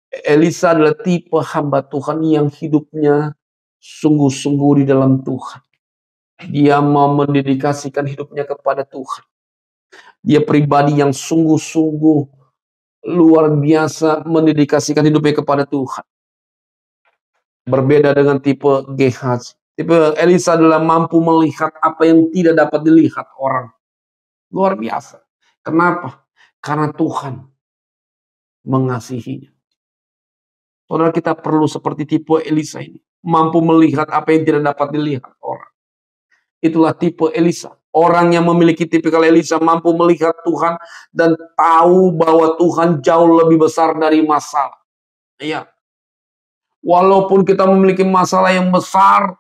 Elisa adalah tipe hamba Tuhan yang hidupnya sungguh-sungguh di dalam Tuhan. Dia mau mendedikasikan hidupnya kepada Tuhan. Dia pribadi yang sungguh-sungguh luar biasa mendedikasikan hidupnya kepada Tuhan. Berbeda dengan tipe Gehazi. Tipe Elisa adalah mampu melihat apa yang tidak dapat dilihat orang. Luar biasa. Kenapa? Karena Tuhan mengasihinya. Saudara, kita perlu seperti tipe Elisa ini. Mampu melihat apa yang tidak dapat dilihat orang. Itulah tipe Elisa. Orang yang memiliki tipikal Elisa mampu melihat Tuhan dan tahu bahwa Tuhan jauh lebih besar dari masalah. Iya. Walaupun kita memiliki masalah yang besar,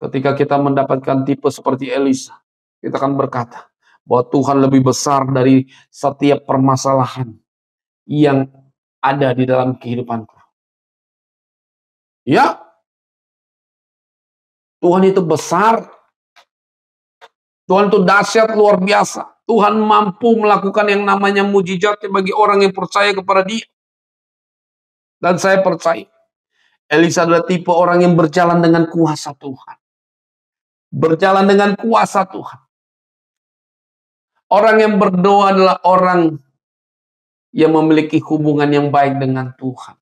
ketika kita mendapatkan tipe seperti Elisa, kita akan berkata bahwa Tuhan lebih besar dari setiap permasalahan yang ada di dalam kehidupanku. Ya, Tuhan itu besar. Tuhan itu dahsyat, luar biasa. Tuhan mampu melakukan yang namanya mujizat bagi orang yang percaya kepada Dia. Dan saya percaya, Elisa adalah tipe orang yang berjalan dengan kuasa Tuhan. Berjalan dengan kuasa Tuhan. Orang yang berdoa adalah orang yang memiliki hubungan yang baik dengan Tuhan.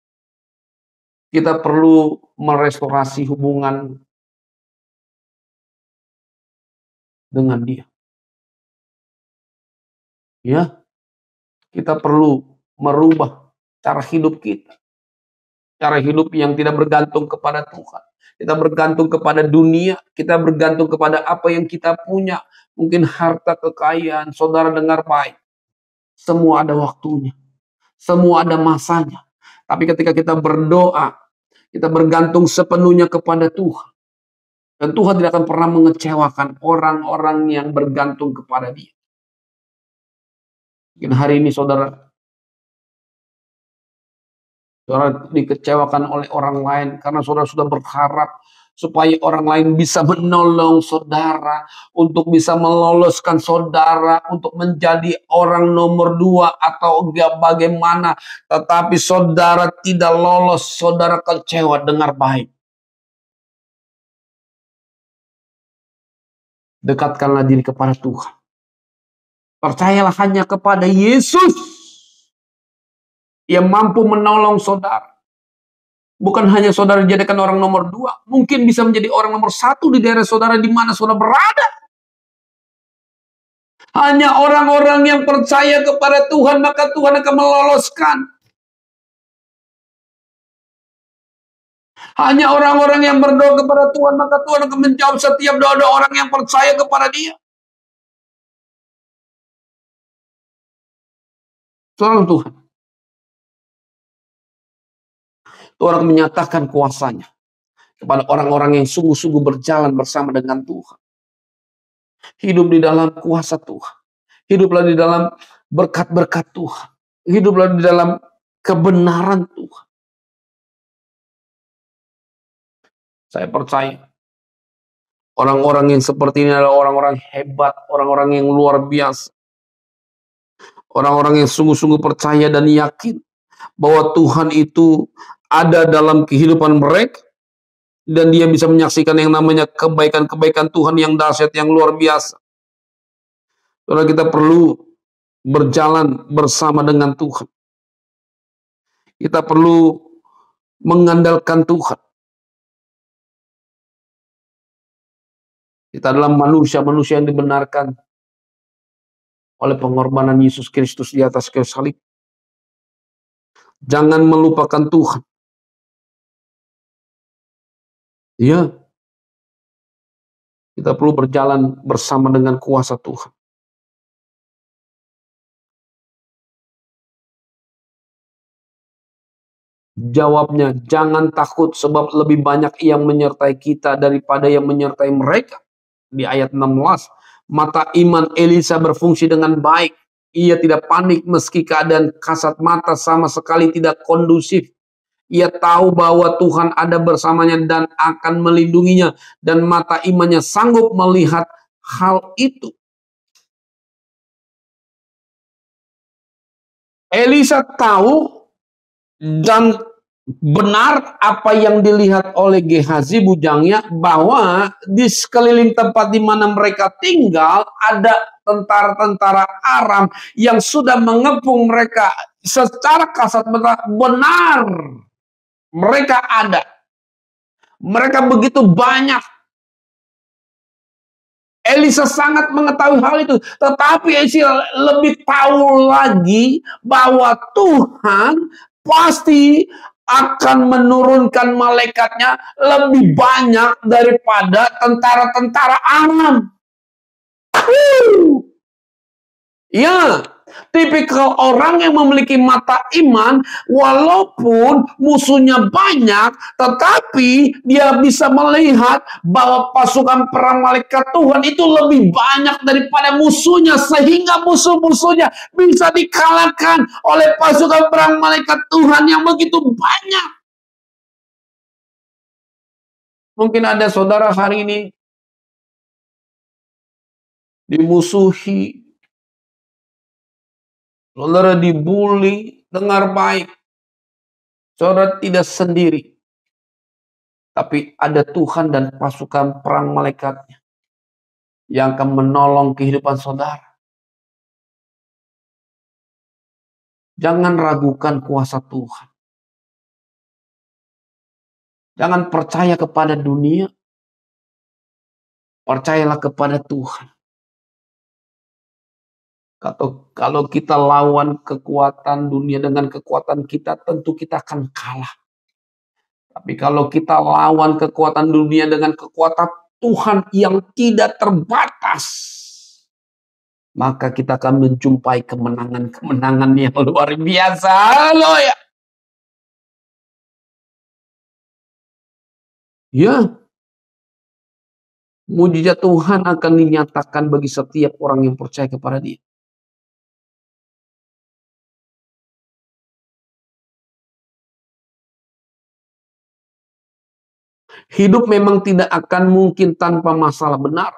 Kita perlu merestorasi hubungan dengan Dia. Ya, kita perlu merubah cara hidup kita. Cara hidup yang tidak bergantung kepada Tuhan. kita bergantung kepada dunia, kita bergantung kepada apa yang kita punya, mungkin harta kekayaan. Saudara dengar baik, semua ada waktunya, semua ada masanya. Tapi ketika kita berdoa, kita bergantung sepenuhnya kepada Tuhan. Dan Tuhan tidak akan pernah mengecewakan orang-orang yang bergantung kepada Dia. Mungkin hari ini saudara dikecewakan oleh orang lain karena saudara sudah berharap supaya orang lain bisa menolong saudara, untuk bisa meloloskan saudara, untuk menjadi orang nomor 2 atau bagaimana. Tetapi saudara tidak lolos, saudara kecewa. Dengar baik. Dekatkanlah diri kepada Tuhan. Percayalah hanya kepada Yesus yang mampu menolong saudara. Bukan hanya saudara dijadikan orang nomor 2, mungkin bisa menjadi orang nomor 1 di daerah saudara di mana saudara berada. Hanya orang-orang yang percaya kepada Tuhan, maka Tuhan akan meloloskan. Hanya orang-orang yang berdoa kepada Tuhan, maka Tuhan akan menjawab setiap doa orang yang percaya kepada Dia. Saudara Tuhan, Tuhan akan menyatakan kuasa-Nya kepada orang-orang yang sungguh-sungguh berjalan bersama dengan Tuhan. Hidup di dalam kuasa Tuhan. Hiduplah di dalam berkat-berkat Tuhan. Hiduplah di dalam kebenaran Tuhan. Saya percaya orang-orang yang seperti ini adalah orang-orang hebat, orang-orang yang luar biasa. Orang-orang yang sungguh-sungguh percaya dan yakin bahwa Tuhan itu ada dalam kehidupan mereka. Dan dia bisa menyaksikan yang namanya kebaikan-kebaikan Tuhan yang dahsyat, yang luar biasa. Saudara, kita perlu berjalan bersama dengan Tuhan. Kita perlu mengandalkan Tuhan. Kita adalah manusia-manusia yang dibenarkan oleh pengorbanan Yesus Kristus di atas kayu salib. Jangan melupakan Tuhan. Ya, kita perlu berjalan bersama dengan kuasa Tuhan. Jawabnya, jangan takut sebab lebih banyak yang menyertai kita daripada yang menyertai mereka. Di ayat 16, mata iman Elisa berfungsi dengan baik. Ia tidak panik meski keadaan kasat mata sama sekali tidak kondusif. Ia tahu bahwa Tuhan ada bersamanya dan akan melindunginya. Dan mata imannya sanggup melihat hal itu. Elisa tahu dan benar apa yang dilihat oleh Gehazi bujangnya, bahwa di sekeliling tempat di mana mereka tinggal ada tentara-tentara Aram yang sudah mengepung mereka. Secara kasat mata benar mereka ada. Mereka begitu banyak. Elisa sangat mengetahui hal itu. Tetapi Elisa lebih tahu lagi bahwa Tuhan pasti akan menurunkan malaikatnya lebih banyak daripada tentara-tentara Aram. Ya, tipikal orang yang memiliki mata iman, walaupun musuhnya banyak, tetapi dia bisa melihat bahwa pasukan perang malaikat Tuhan itu lebih banyak daripada musuhnya, sehingga musuh-musuhnya bisa dikalahkan oleh pasukan perang malaikat Tuhan yang begitu banyak. Mungkin ada saudara hari ini dimusuhi, saudara dibully. Dengar baik, saudara tidak sendiri, tapi ada Tuhan dan pasukan perang malaikatnya yang akan menolong kehidupan saudara. Jangan ragukan kuasa Tuhan. Jangan percaya kepada dunia, percayalah kepada Tuhan. Kalau kita lawan kekuatan dunia dengan kekuatan kita, tentu kita akan kalah. Tapi kalau kita lawan kekuatan dunia dengan kekuatan Tuhan yang tidak terbatas, maka kita akan menjumpai kemenangan-kemenangan yang luar biasa. Haleluya. Ya, mujizat Tuhan akan dinyatakan bagi setiap orang yang percaya kepada Dia. Hidup memang tidak akan mungkin tanpa masalah, benar.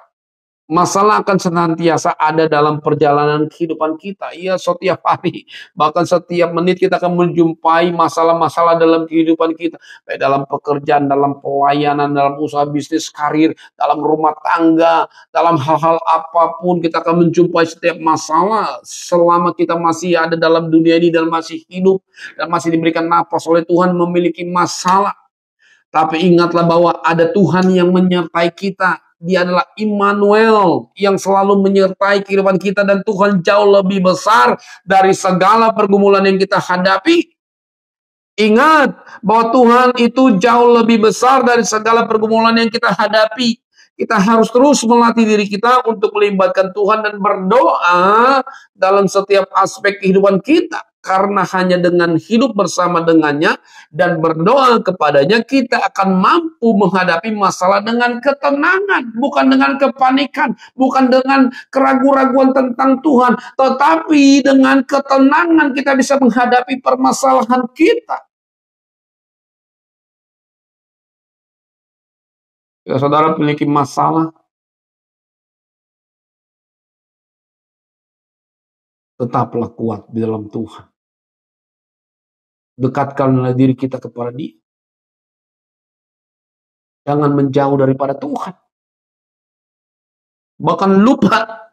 Masalah akan senantiasa ada dalam perjalanan kehidupan kita. Iya, setiap hari, bahkan setiap menit kita akan menjumpai masalah-masalah dalam kehidupan kita. Baik dalam pekerjaan, dalam pelayanan, dalam usaha bisnis, karir, dalam rumah tangga, dalam hal-hal apapun kita akan menjumpai setiap masalah. Selama kita masih ada dalam dunia ini dan masih hidup dan masih diberikan napas oleh Tuhan, memiliki masalah. Tapi ingatlah bahwa ada Tuhan yang menyertai kita. Dia adalah Immanuel yang selalu menyertai kehidupan kita, dan Tuhan jauh lebih besar dari segala pergumulan yang kita hadapi. Ingat bahwa Tuhan itu jauh lebih besar dari segala pergumulan yang kita hadapi. Kita harus terus melatih diri kita untuk melibatkan Tuhan dan berdoa dalam setiap aspek kehidupan kita. Karena hanya dengan hidup bersama dengannya dan berdoa kepadanya, kita akan mampu menghadapi masalah dengan ketenangan. Bukan dengan kepanikan, bukan dengan keraguan-raguan tentang Tuhan. Tetapi dengan ketenangan kita bisa menghadapi permasalahan kita. Jika saudara memiliki masalah, tetaplah kuat di dalam Tuhan. Dekatkanlah diri kita kepada Dia. Jangan menjauh daripada Tuhan. Bahkan lupa.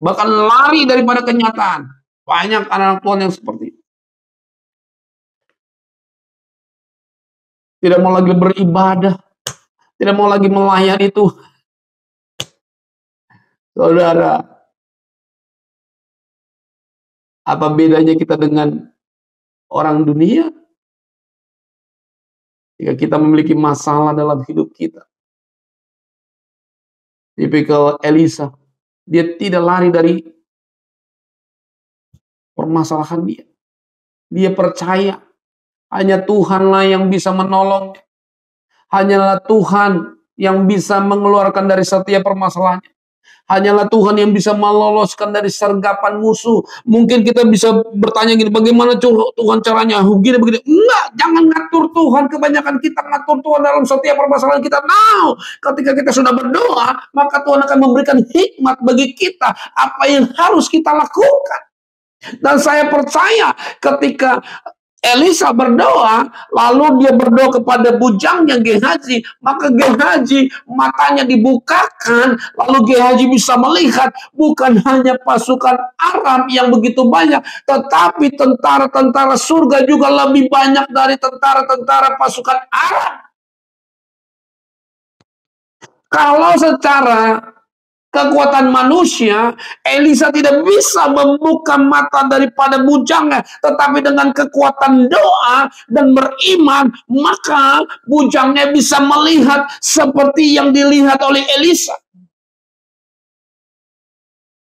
Bahkan lari daripada kenyataan. Banyak anak-anak Tuhan yang seperti itu. Tidak mau lagi beribadah. Tidak mau lagi melayani Tuhan. Saudara, apa bedanya kita dengan orang dunia? Jika kita memiliki masalah dalam hidup kita. Tipikal Elisa, dia tidak lari dari permasalahan dia. Dia percaya hanya Tuhanlah yang bisa menolong. Hanyalah Tuhan yang bisa mengeluarkan dari setiap permasalahannya. Hanyalah Tuhan yang bisa meloloskan dari sergapan musuh. Mungkin kita bisa bertanya gini, bagaimana Tuhan caranya? Gini begitu. Enggak, jangan ngatur Tuhan. Kebanyakan kita ngatur Tuhan dalam setiap permasalahan kita. Now, ketika kita sudah berdoa, maka Tuhan akan memberikan hikmat bagi kita apa yang harus kita lakukan. Dan saya percaya ketika Elisa berdoa, lalu dia berdoa kepada bujangnya Gehazi, maka Gehazi matanya dibukakan, lalu Gehazi bisa melihat bukan hanya pasukan Aram yang begitu banyak, tetapi tentara-tentara surga juga lebih banyak dari tentara-tentara pasukan Aram. Kalau secara kekuatan manusia, Elisa tidak bisa membuka mata daripada bujangnya. Tetapi dengan kekuatan doa dan beriman, maka bujangnya bisa melihat seperti yang dilihat oleh Elisa.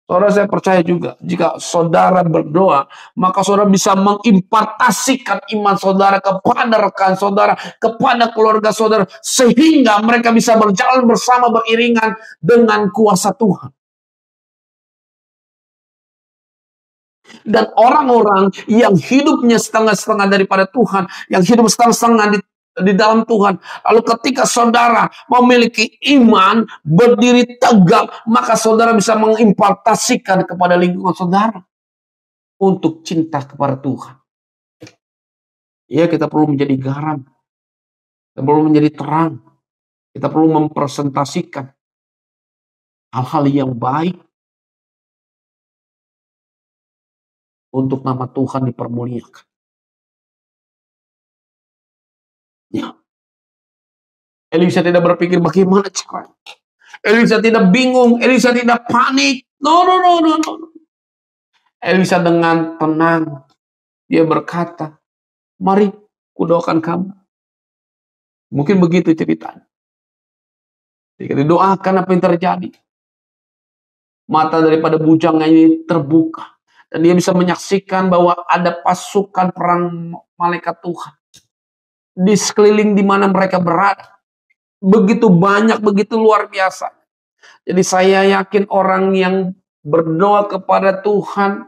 Saudara, saya percaya juga, jika saudara berdoa, maka saudara bisa mengimpartasikan iman saudara kepada rekan saudara, kepada keluarga saudara, sehingga mereka bisa berjalan bersama beriringan dengan kuasa Tuhan. Dan orang-orang yang hidupnya setengah-setengah daripada Tuhan, yang hidup setengah-setengah di dalam Tuhan. Lalu ketika saudara memiliki iman, berdiri tegak, maka saudara bisa mengimpartasikan kepada lingkungan saudara untuk cinta kepada Tuhan. Ya, kita perlu menjadi garam. Kita perlu menjadi terang. Kita perlu mempresentasikan hal-hal yang baik untuk nama Tuhan dipermuliakan. Ya. Elisa tidak berpikir bagaimana caranya. Elisa tidak bingung, Elisa tidak panik. No. Elisa dengan tenang, dia berkata, mari kudoakan kamu. Mungkin begitu ceritanya. Jika didoakan apa yang terjadi? Mata daripada bujangnya ini terbuka. Dan dia bisa menyaksikan bahwa ada pasukan perang malaikat Tuhan. Di sekeliling di mana mereka berada. Begitu banyak, begitu luar biasa. Jadi saya yakin orang yang berdoa kepada Tuhan,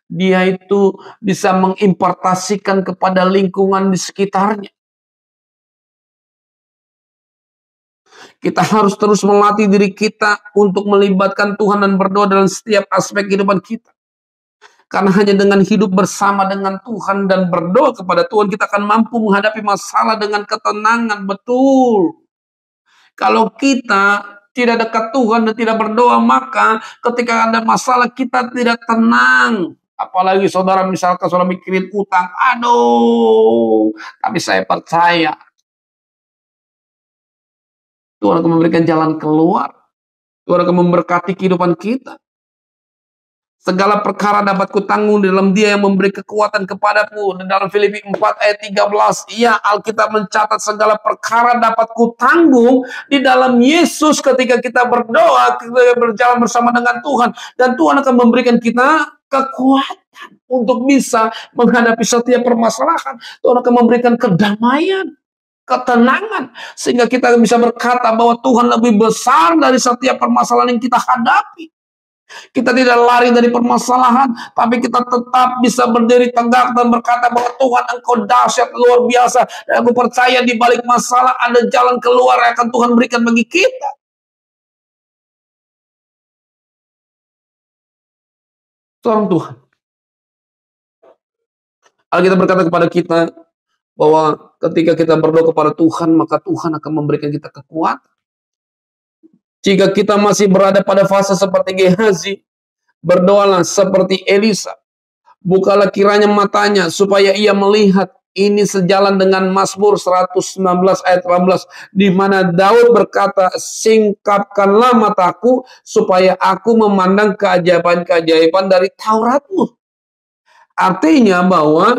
dia itu bisa mengimpartasikan kepada lingkungan di sekitarnya. Kita harus terus melatih diri kita untuk melibatkan Tuhan dan berdoa dalam setiap aspek kehidupan kita. Karena hanya dengan hidup bersama dengan Tuhan dan berdoa kepada Tuhan, kita akan mampu menghadapi masalah dengan ketenangan. Betul. Kalau kita tidak dekat Tuhan dan tidak berdoa, maka ketika ada masalah kita tidak tenang. Apalagi saudara misalkan saudara mikirin utang. Aduh, tapi saya percaya Tuhan akan memberikan jalan keluar. Tuhan akan memberkati kehidupan kita. Segala perkara dapat kutanggung di dalam Dia yang memberi kekuatan kepadaku. Dan dalam Filipi 4 ayat 13, iya, Alkitab mencatat segala perkara dapat kutanggung di dalam Yesus ketika kita berdoa, kita berjalan bersama dengan Tuhan. Dan Tuhan akan memberikan kita kekuatan untuk bisa menghadapi setiap permasalahan. Tuhan akan memberikan kedamaian, ketenangan, sehingga kita bisa berkata bahwa Tuhan lebih besar dari setiap permasalahan yang kita hadapi. Kita tidak lari dari permasalahan, tapi kita tetap bisa berdiri tegak dan berkata bahwa Tuhan, Engkau dahsyat, luar biasa, dan aku percaya di balik masalah ada jalan keluar yang akan Tuhan berikan bagi kita. Seorang Tuhan, Alkitab berkata kepada kita bahwa ketika kita berdoa kepada Tuhan, maka Tuhan akan memberikan kita kekuatan. Jika kita masih berada pada fase seperti Gehazi, berdoalah seperti Elisa. Bukalah kiranya matanya supaya ia melihat. Ini sejalan dengan Mazmur 119 ayat 18, di mana Daud berkata, singkapkanlah mataku supaya aku memandang keajaiban-keajaiban dari Tauratmu. Artinya bahwa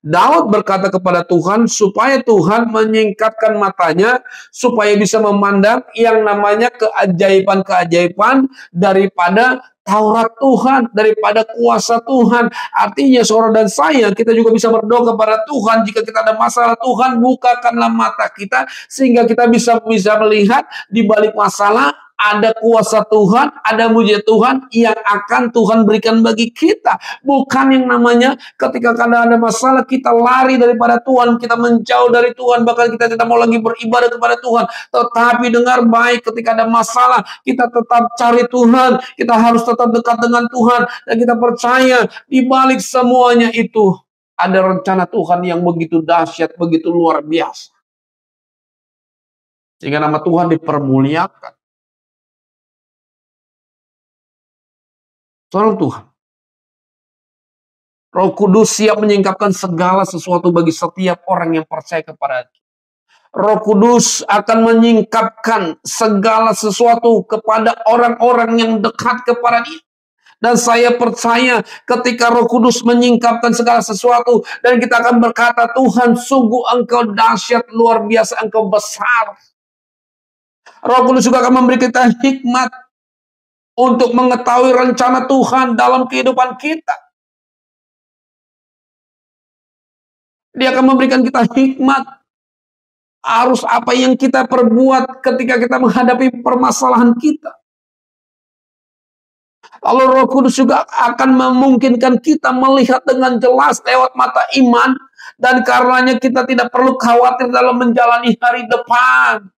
Daud berkata kepada Tuhan supaya Tuhan menyingkapkan matanya supaya bisa memandang yang namanya keajaiban-keajaiban daripada Taurat Tuhan, daripada kuasa Tuhan. Artinya saudara dan saya, kita juga bisa berdoa kepada Tuhan jika kita ada masalah. Tuhan, bukakanlah mata kita sehingga kita bisa melihat di balik masalah ada kuasa Tuhan, ada mujizat Tuhan yang akan Tuhan berikan bagi kita. Bukan yang namanya ketika ada masalah kita lari daripada Tuhan, kita menjauh dari Tuhan, bahkan kita tidak mau lagi beribadah kepada Tuhan. Tetapi dengar baik, ketika ada masalah kita tetap cari Tuhan, kita harus tetap dekat dengan Tuhan, dan kita percaya di balik semuanya itu ada rencana Tuhan yang begitu dahsyat, begitu luar biasa. Sehingga nama Tuhan dipermuliakan. Seorang Tuhan, Roh Kudus siap menyingkapkan segala sesuatu bagi setiap orang yang percaya kepada Dia. Roh Kudus akan menyingkapkan segala sesuatu kepada orang-orang yang dekat kepada Dia. Dan saya percaya ketika Roh Kudus menyingkapkan segala sesuatu, dan kita akan berkata, Tuhan, sungguh Engkau dahsyat, luar biasa, Engkau besar. Roh Kudus juga akan memberi kita hikmat untuk mengetahui rencana Tuhan dalam kehidupan kita. Dia akan memberikan kita hikmat. Harus apa yang kita perbuat ketika kita menghadapi permasalahan kita. Lalu Roh Kudus juga akan memungkinkan kita melihat dengan jelas lewat mata iman. Dan karenanya kita tidak perlu khawatir dalam menjalani hari depan.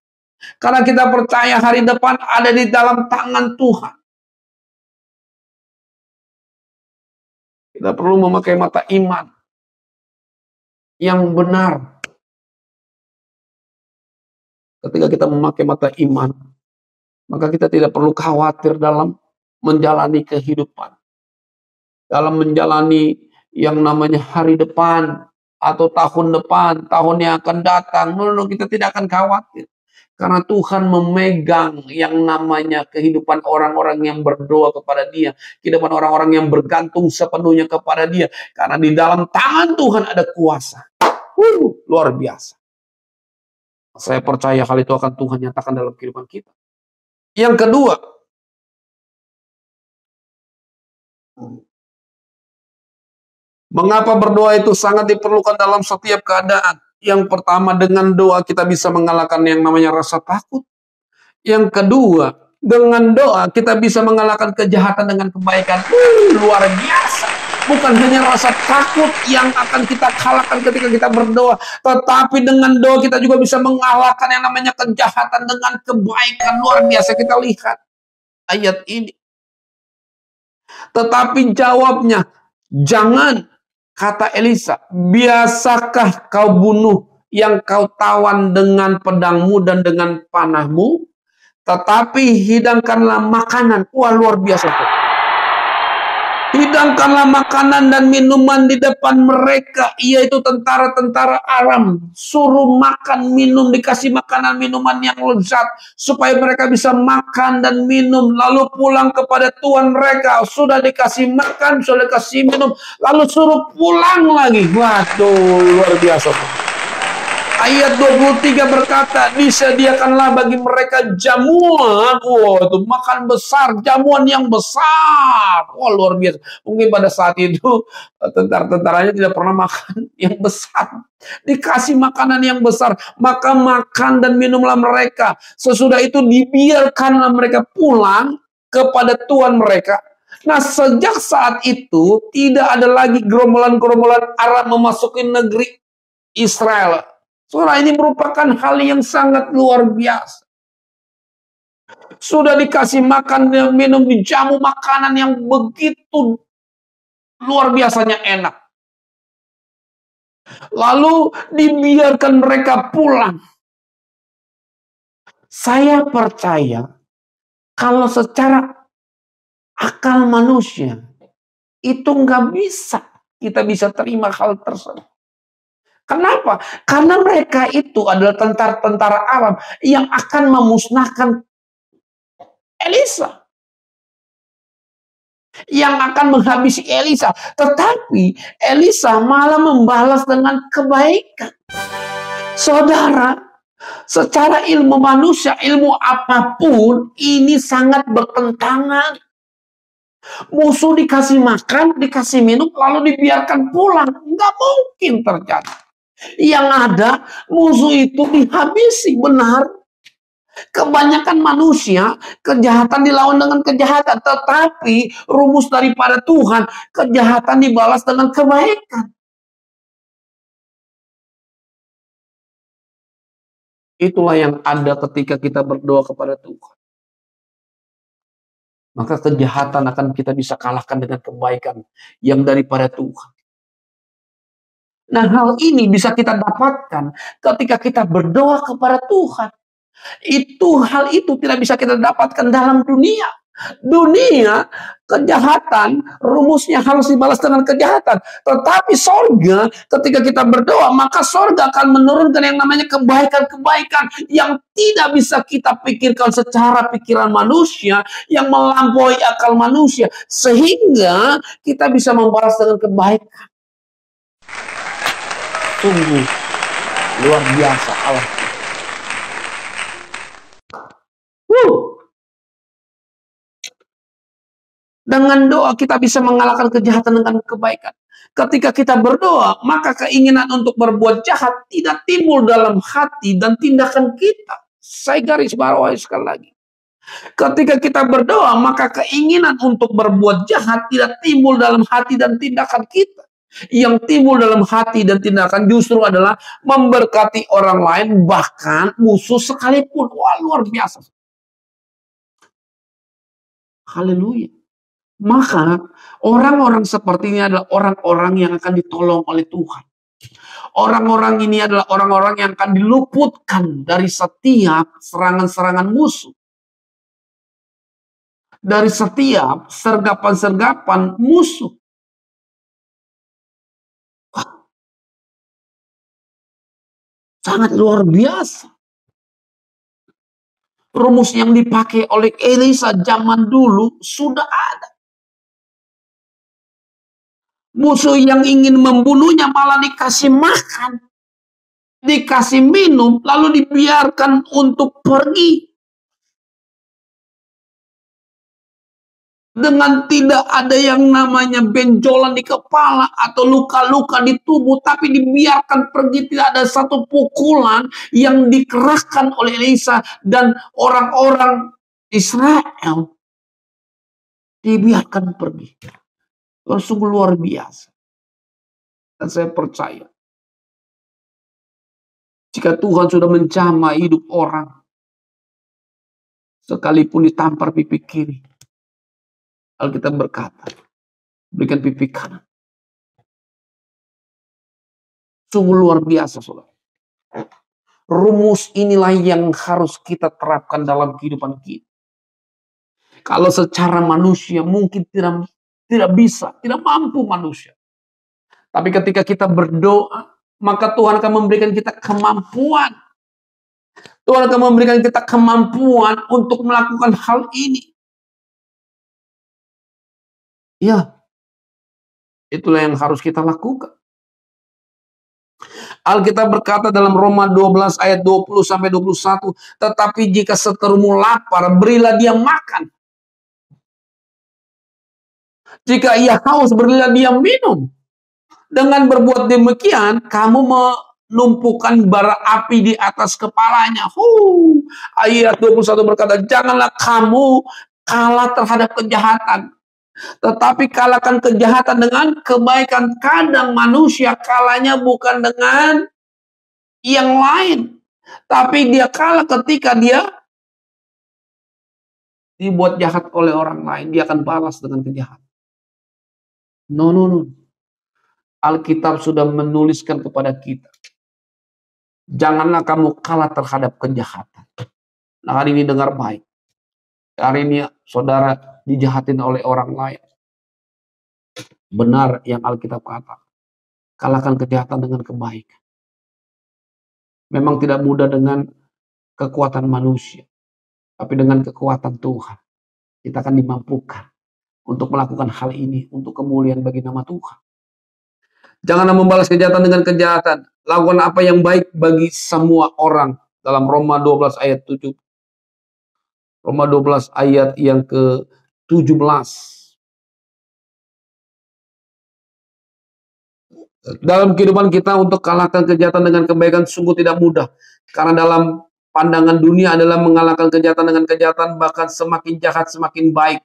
Karena kita percaya hari depan ada di dalam tangan Tuhan. Kita perlu memakai mata iman yang benar. Ketika kita memakai mata iman, maka kita tidak perlu khawatir dalam menjalani kehidupan. Dalam menjalani yang namanya hari depan atau tahun depan, tahun yang akan datang. Kita tidak akan khawatir. Karena Tuhan memegang yang namanya kehidupan orang-orang yang berdoa kepada Dia. Kehidupan orang-orang yang bergantung sepenuhnya kepada Dia. Karena di dalam tangan Tuhan ada kuasa. Luar biasa. Saya percaya hal itu akan Tuhan nyatakan dalam kehidupan kita. Yang kedua, mengapa berdoa itu sangat diperlukan dalam setiap keadaan? Yang pertama, dengan doa kita bisa mengalahkan yang namanya rasa takut. Yang kedua, dengan doa kita bisa mengalahkan kejahatan dengan kebaikan. Luar biasa. Bukan hanya rasa takut yang akan kita kalahkan ketika kita berdoa, tetapi dengan doa kita juga bisa mengalahkan yang namanya kejahatan dengan kebaikan. Luar biasa. Kita lihat ayat ini. Tetapi jawabnya, jangan, kata Elisa, biasakah kau bunuh yang kau tawan dengan pedangmu dan dengan panahmu? Tetapi hidangkanlah makanan. Wah, luar biasa tuh. Hidangkanlah makanan dan minuman di depan mereka, yaitu tentara-tentara Aram. Suruh makan, minum, dikasih makanan, minuman yang lezat, supaya mereka bisa makan dan minum, lalu pulang kepada Tuhan mereka. Sudah dikasih makan, sudah dikasih minum, lalu suruh pulang lagi. Waduh, luar biasa. Ayat 23 berkata, disediakanlah bagi mereka jamuan. Wah, itu makan besar, jamuan yang besar. Wah, luar biasa. Mungkin pada saat itu tentara-tentaranya tidak pernah makan yang besar. Dikasih makanan yang besar, maka makan dan minumlah mereka. Sesudah itu dibiarkanlah mereka pulang kepada Tuhan mereka. Nah, sejak saat itu tidak ada lagi gerombolan-gerombolan Arab memasuki negeri Israel. Saudara, ini merupakan hal yang sangat luar biasa. Sudah dikasih makan dan minum, dijamu makanan yang begitu luar biasanya enak. Lalu dibiarkan mereka pulang. Saya percaya kalau secara akal manusia itu nggak bisa kita bisa terima hal tersebut. Kenapa? Karena mereka itu adalah tentara-tentara Arab yang akan memusnahkan Elisa. Yang akan menghabisi Elisa. Tetapi Elisa malah membalas dengan kebaikan. Saudara, secara ilmu manusia, ilmu apapun, ini sangat bertentangan. Musuh dikasih makan, dikasih minum, lalu dibiarkan pulang. Nggak mungkin terjadi. Yang ada, musuh itu dihabisi, benar. Kebanyakan manusia, kejahatan dilawan dengan kejahatan. Tetapi rumus daripada Tuhan, kejahatan dibalas dengan kebaikan. Itulah yang ada ketika kita berdoa kepada Tuhan. Maka kejahatan akan kita bisa kalahkan dengan kebaikan yang daripada Tuhan. Nah, hal ini bisa kita dapatkan ketika kita berdoa kepada Tuhan. Hal itu tidak bisa kita dapatkan dalam dunia. Dunia, kejahatan, rumusnya harus dibalas dengan kejahatan. Tetapi sorga, ketika kita berdoa, maka sorga akan menurunkan yang namanya kebaikan-kebaikan yang tidak bisa kita pikirkan secara pikiran manusia, yang melampaui akal manusia. Sehingga kita bisa membalas dengan kebaikan. Sungguh luar biasa Allah. Dengan doa kita bisa mengalahkan kejahatan dengan kebaikan. Ketika kita berdoa, maka keinginan untuk berbuat jahat tidak timbul dalam hati dan tindakan kita. Saya garis bawahi sekali lagi. Ketika kita berdoa, maka keinginan untuk berbuat jahat tidak timbul dalam hati dan tindakan kita. Yang timbul dalam hati dan tindakan justru adalah memberkati orang lain, bahkan musuh sekalipun. Wah, luar biasa. Haleluya. Maka orang-orang seperti ini adalah orang-orang yang akan ditolong oleh Tuhan. Orang-orang ini adalah orang-orang yang akan diluputkan dari setiap serangan-serangan musuh. Dari setiap sergapan-sergapan musuh. Sangat luar biasa. Rumus yang dipakai oleh Elisa zaman dulu sudah ada. Musuh yang ingin membunuhnya malah dikasih makan. dikasih minum, lalu dibiarkan untuk pergi. Dengan tidak ada yang namanya benjolan di kepala atau luka-luka di tubuh, tapi dibiarkan pergi, tidak ada satu pukulan yang dikerahkan oleh Elisa dan orang-orang Israel, dibiarkan pergi. Sungguh luar biasa. Dan saya percaya, jika Tuhan sudah menjamah hidup orang, sekalipun ditampar pipi kiri, Alkitab berkata, berikan pipi kanan. Sungguh luar biasa, saudara. Rumus inilah yang harus kita terapkan dalam kehidupan kita. Kalau secara manusia mungkin tidak bisa, tidak mampu manusia. Tapi ketika kita berdoa, maka Tuhan akan memberikan kita kemampuan. Tuhan akan memberikan kita kemampuan untuk melakukan hal ini. Ya, itulah yang harus kita lakukan. Alkitab berkata dalam Roma 12 ayat 20-21, tetapi jika seterumu lapar, berilah dia makan. Jika ia haus, berilah dia minum. Dengan berbuat demikian, kamu menumpukan bara api di atas kepalanya. Ayat 21 berkata, janganlah kamu kalah terhadap kejahatan, tetapi kalahkan kejahatan dengan kebaikan. Kadang manusia kalahnya bukan dengan yang lain, tapi dia kalah ketika dia dibuat jahat oleh orang lain. Dia akan balas dengan kejahatan. No. Alkitab sudah menuliskan kepada kita, janganlah kamu kalah terhadap kejahatan. Nah, hari ini dengar baik. Hari ini saudara dijahatin oleh orang lain. Benar yang Alkitab kata. Kalahkan kejahatan dengan kebaikan. Memang tidak mudah dengan kekuatan manusia. Tapi dengan kekuatan Tuhan, kita akan dimampukan untuk melakukan hal ini untuk kemuliaan bagi nama Tuhan. Janganlah membalas kejahatan dengan kejahatan. Lakukan apa yang baik bagi semua orang. Dalam Roma 12 ayat 7. Roma 12 ayat yang ke-17. Dalam kehidupan kita untuk kalahkan kejahatan dengan kebaikan sungguh tidak mudah. Karena dalam pandangan dunia adalah mengalahkan kejahatan dengan kejahatan, bahkan semakin jahat semakin baik.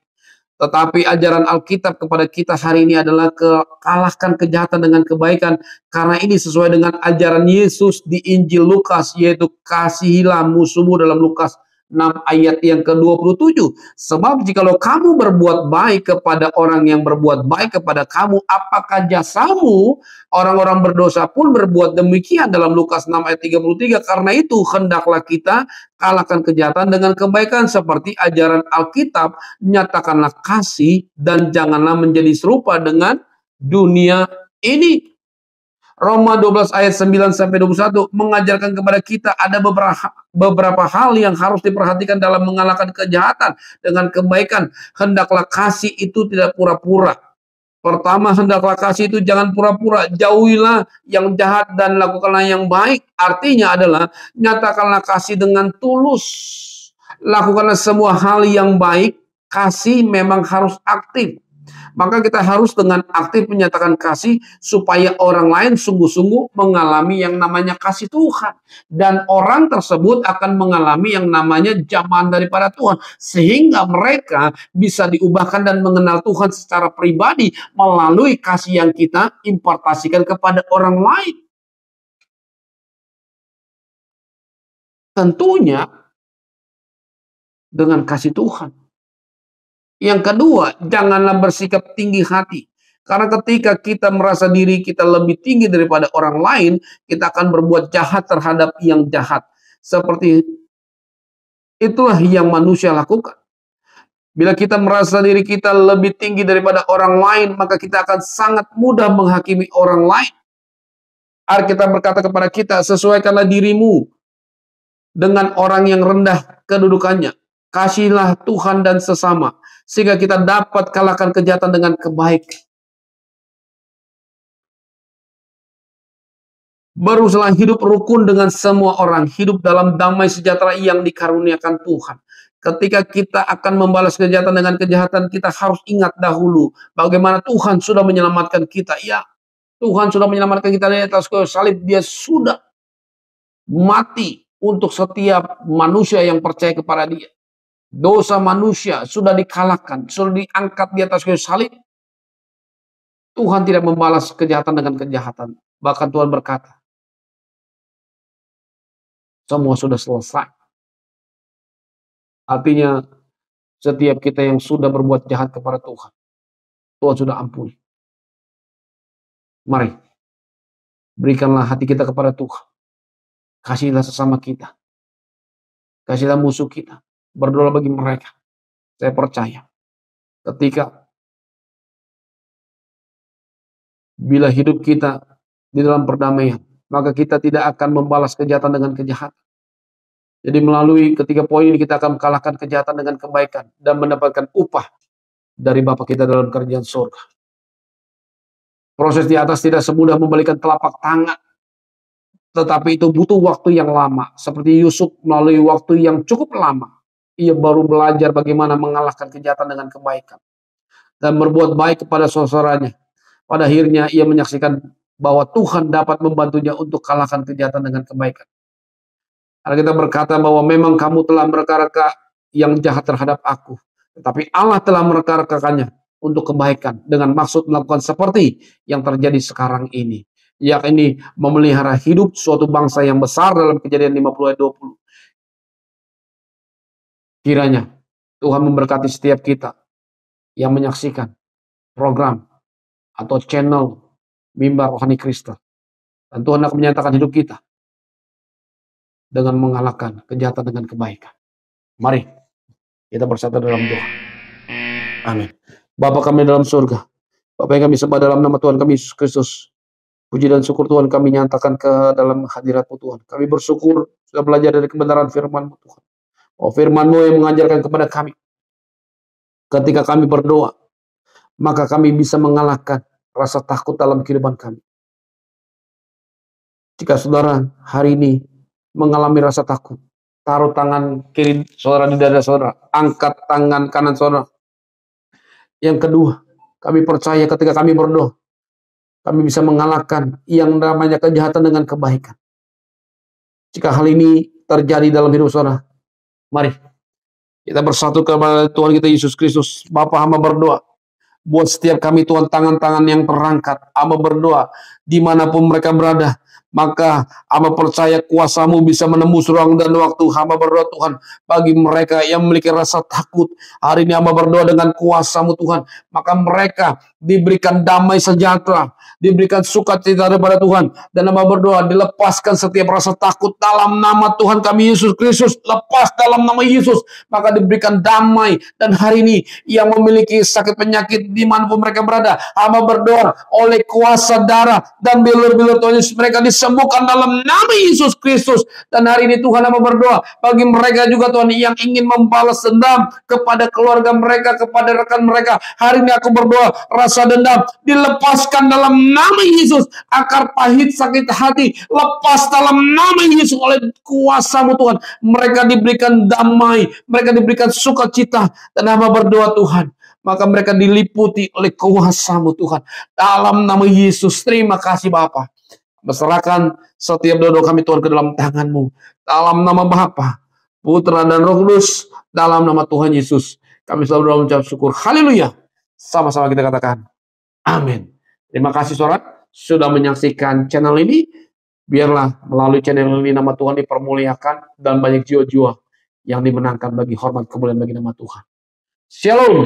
Tetapi ajaran Alkitab kepada kita hari ini adalah kalahkan kejahatan dengan kebaikan. Karena ini sesuai dengan ajaran Yesus di Injil Lukas, yaitu kasihilah musuhmu dalam Lukas 6 ayat yang ke-27. Sebab jikalau kamu berbuat baik kepada orang yang berbuat baik kepada kamu, apakah jasamu? Orang-orang berdosa pun berbuat demikian dalam Lukas 6 ayat 33. Karena itu hendaklah kita kalahkan kejahatan dengan kebaikan seperti ajaran Alkitab. Nyatakanlah kasih dan janganlah menjadi serupa dengan dunia ini. Roma 12 ayat 9-21 mengajarkan kepada kita ada beberapa hal yang harus diperhatikan dalam mengalahkan kejahatan dengan kebaikan. Hendaklah kasih itu tidak pura-pura. Pertama, hendaklah kasih itu jangan pura-pura. Jauhilah yang jahat dan lakukanlah yang baik. Artinya adalah nyatakanlah kasih dengan tulus. Lakukanlah semua hal yang baik. Kasih memang harus aktif. Maka kita harus dengan aktif menyatakan kasih supaya orang lain sungguh-sungguh mengalami yang namanya kasih Tuhan. Dan orang tersebut akan mengalami yang namanya jamahan daripada Tuhan. Sehingga mereka bisa diubahkan dan mengenal Tuhan secara pribadi melalui kasih yang kita importasikan kepada orang lain. Tentunya dengan kasih Tuhan. Yang kedua, janganlah bersikap tinggi hati. Karena ketika kita merasa diri kita lebih tinggi daripada orang lain, kita akan berbuat jahat terhadap yang jahat. Seperti itulah yang manusia lakukan. Bila kita merasa diri kita lebih tinggi daripada orang lain, maka kita akan sangat mudah menghakimi orang lain. Alkitab berkata kepada kita, sesuaikanlah dirimu dengan orang yang rendah kedudukannya. Kasihlah Tuhan dan sesama, sehingga kita dapat kalahkan kejahatan dengan kebaikan. Berusaha hidup rukun dengan semua orang, hidup dalam damai sejahtera yang dikaruniakan Tuhan. Ketika kita akan membalas kejahatan dengan kejahatan, kita harus ingat dahulu bagaimana Tuhan sudah menyelamatkan kita. Ya, Tuhan sudah menyelamatkan kita dari atas kayu salib. Dia sudah mati untuk setiap manusia yang percaya kepada Dia. Dosa manusia sudah dikalahkan, sudah diangkat di atas kayu salib. Tuhan tidak membalas kejahatan dengan kejahatan. Bahkan Tuhan berkata, semua sudah selesai. Artinya, setiap kita yang sudah berbuat jahat kepada Tuhan, Tuhan sudah ampuni. Mari, berikanlah hati kita kepada Tuhan. Kasihlah sesama kita. Kasihlah musuh kita. Berdoa bagi mereka. Saya percaya, ketika bila hidup kita di dalam perdamaian, maka kita tidak akan membalas kejahatan dengan kejahatan. Jadi melalui ketiga poin ini kita akan mengalahkan kejahatan dengan kebaikan dan mendapatkan upah dari Bapa kita dalam kerajaan surga. Proses di atas tidak semudah membalikan telapak tangan, tetapi itu butuh waktu yang lama. Seperti Yusuf melalui waktu yang cukup lama, ia baru belajar bagaimana mengalahkan kejahatan dengan kebaikan dan berbuat baik kepada saudaranya. Pada akhirnya ia menyaksikan bahwa Tuhan dapat membantunya untuk kalahkan kejahatan dengan kebaikan. Karena kita berkata bahwa memang kamu telah mereka-reka yang jahat terhadap aku, tetapi Allah telah mereka-rekakannya untuk kebaikan dengan maksud melakukan seperti yang terjadi sekarang ini, yakni memelihara hidup suatu bangsa yang besar dalam Kejadian 50 ayat 20. Kiranya Tuhan memberkati setiap kita yang menyaksikan program atau channel Mimbar Rohani Kristen, dan Tuhan akan menyatakan hidup kita dengan mengalahkan kejahatan dengan kebaikan. Mari kita bersatu dalam doa. Amin. Bapa kami dalam surga, Bapa yang kami sembah dalam nama Tuhan kami Yesus Kristus, puji dan syukur Tuhan kami nyatakan ke dalam hadirat-Mu Tuhan. Kami bersyukur sudah belajar dari kebenaran firman-Mu Tuhan. Oh, firman-Mu yang mengajarkan kepada kami, ketika kami berdoa, maka kami bisa mengalahkan rasa takut dalam kehidupan kami. Jika saudara hari ini mengalami rasa takut, taruh tangan kiri saudara di dada saudara, angkat tangan kanan saudara. Yang kedua, kami percaya ketika kami berdoa, kami bisa mengalahkan yang namanya kejahatan dengan kebaikan. Jika hal ini terjadi dalam hidup saudara, mari kita bersatu kepada Tuhan kita Yesus Kristus. Bapa, hamba berdoa buat setiap kami Tuhan, tangan-tangan yang terangkat. Hamba berdoa dimanapun mereka berada, maka hamba percaya kuasa-Mu bisa menembus ruang dan waktu. Hamba berdoa Tuhan, bagi mereka yang memiliki rasa takut, hari ini hamba berdoa dengan kuasa-Mu Tuhan, maka mereka diberikan damai sejahtera, diberikan sukacita daripada Tuhan. Dan hamba berdoa dilepaskan setiap rasa takut dalam nama Tuhan kami Yesus Kristus. Lepas dalam nama Yesus, maka diberikan damai. Dan hari ini yang memiliki sakit penyakit dimanapun mereka berada, hamba berdoa oleh kuasa darah dan bilur-bilur Tuhan Yesus, mereka disembuhkan dalam nama Yesus Kristus. Dan hari ini Tuhan hamba berdoa bagi mereka juga Tuhan yang ingin membalas dendam kepada keluarga mereka, kepada rekan mereka. Hari ini aku berdoa rasa dendam dilepaskan dalam nama Yesus. Akar pahit sakit hati lepas dalam nama Yesus oleh kuasa-Mu Tuhan. Mereka diberikan damai, mereka diberikan sukacita. Dan hamba berdoa Tuhan, maka mereka diliputi oleh kuasa-Mu Tuhan. Dalam nama Yesus, terima kasih Bapa. Berserahkan setiap doa kami Tuhan ke dalam tangan-Mu. Dalam nama Bapa, Putra dan Roh Kudus, dalam nama Tuhan Yesus, kami selalu berdoa mengucap syukur. Haleluya. Sama-sama kita katakan amin. Terima kasih saudara sudah menyaksikan channel ini. Biarlah melalui channel ini nama Tuhan dipermuliakan dan banyak jiwa-jiwa yang dimenangkan bagi hormat kemuliaan bagi nama Tuhan. Shalom.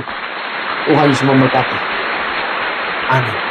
Tuhan Yesus memberkati. Amin.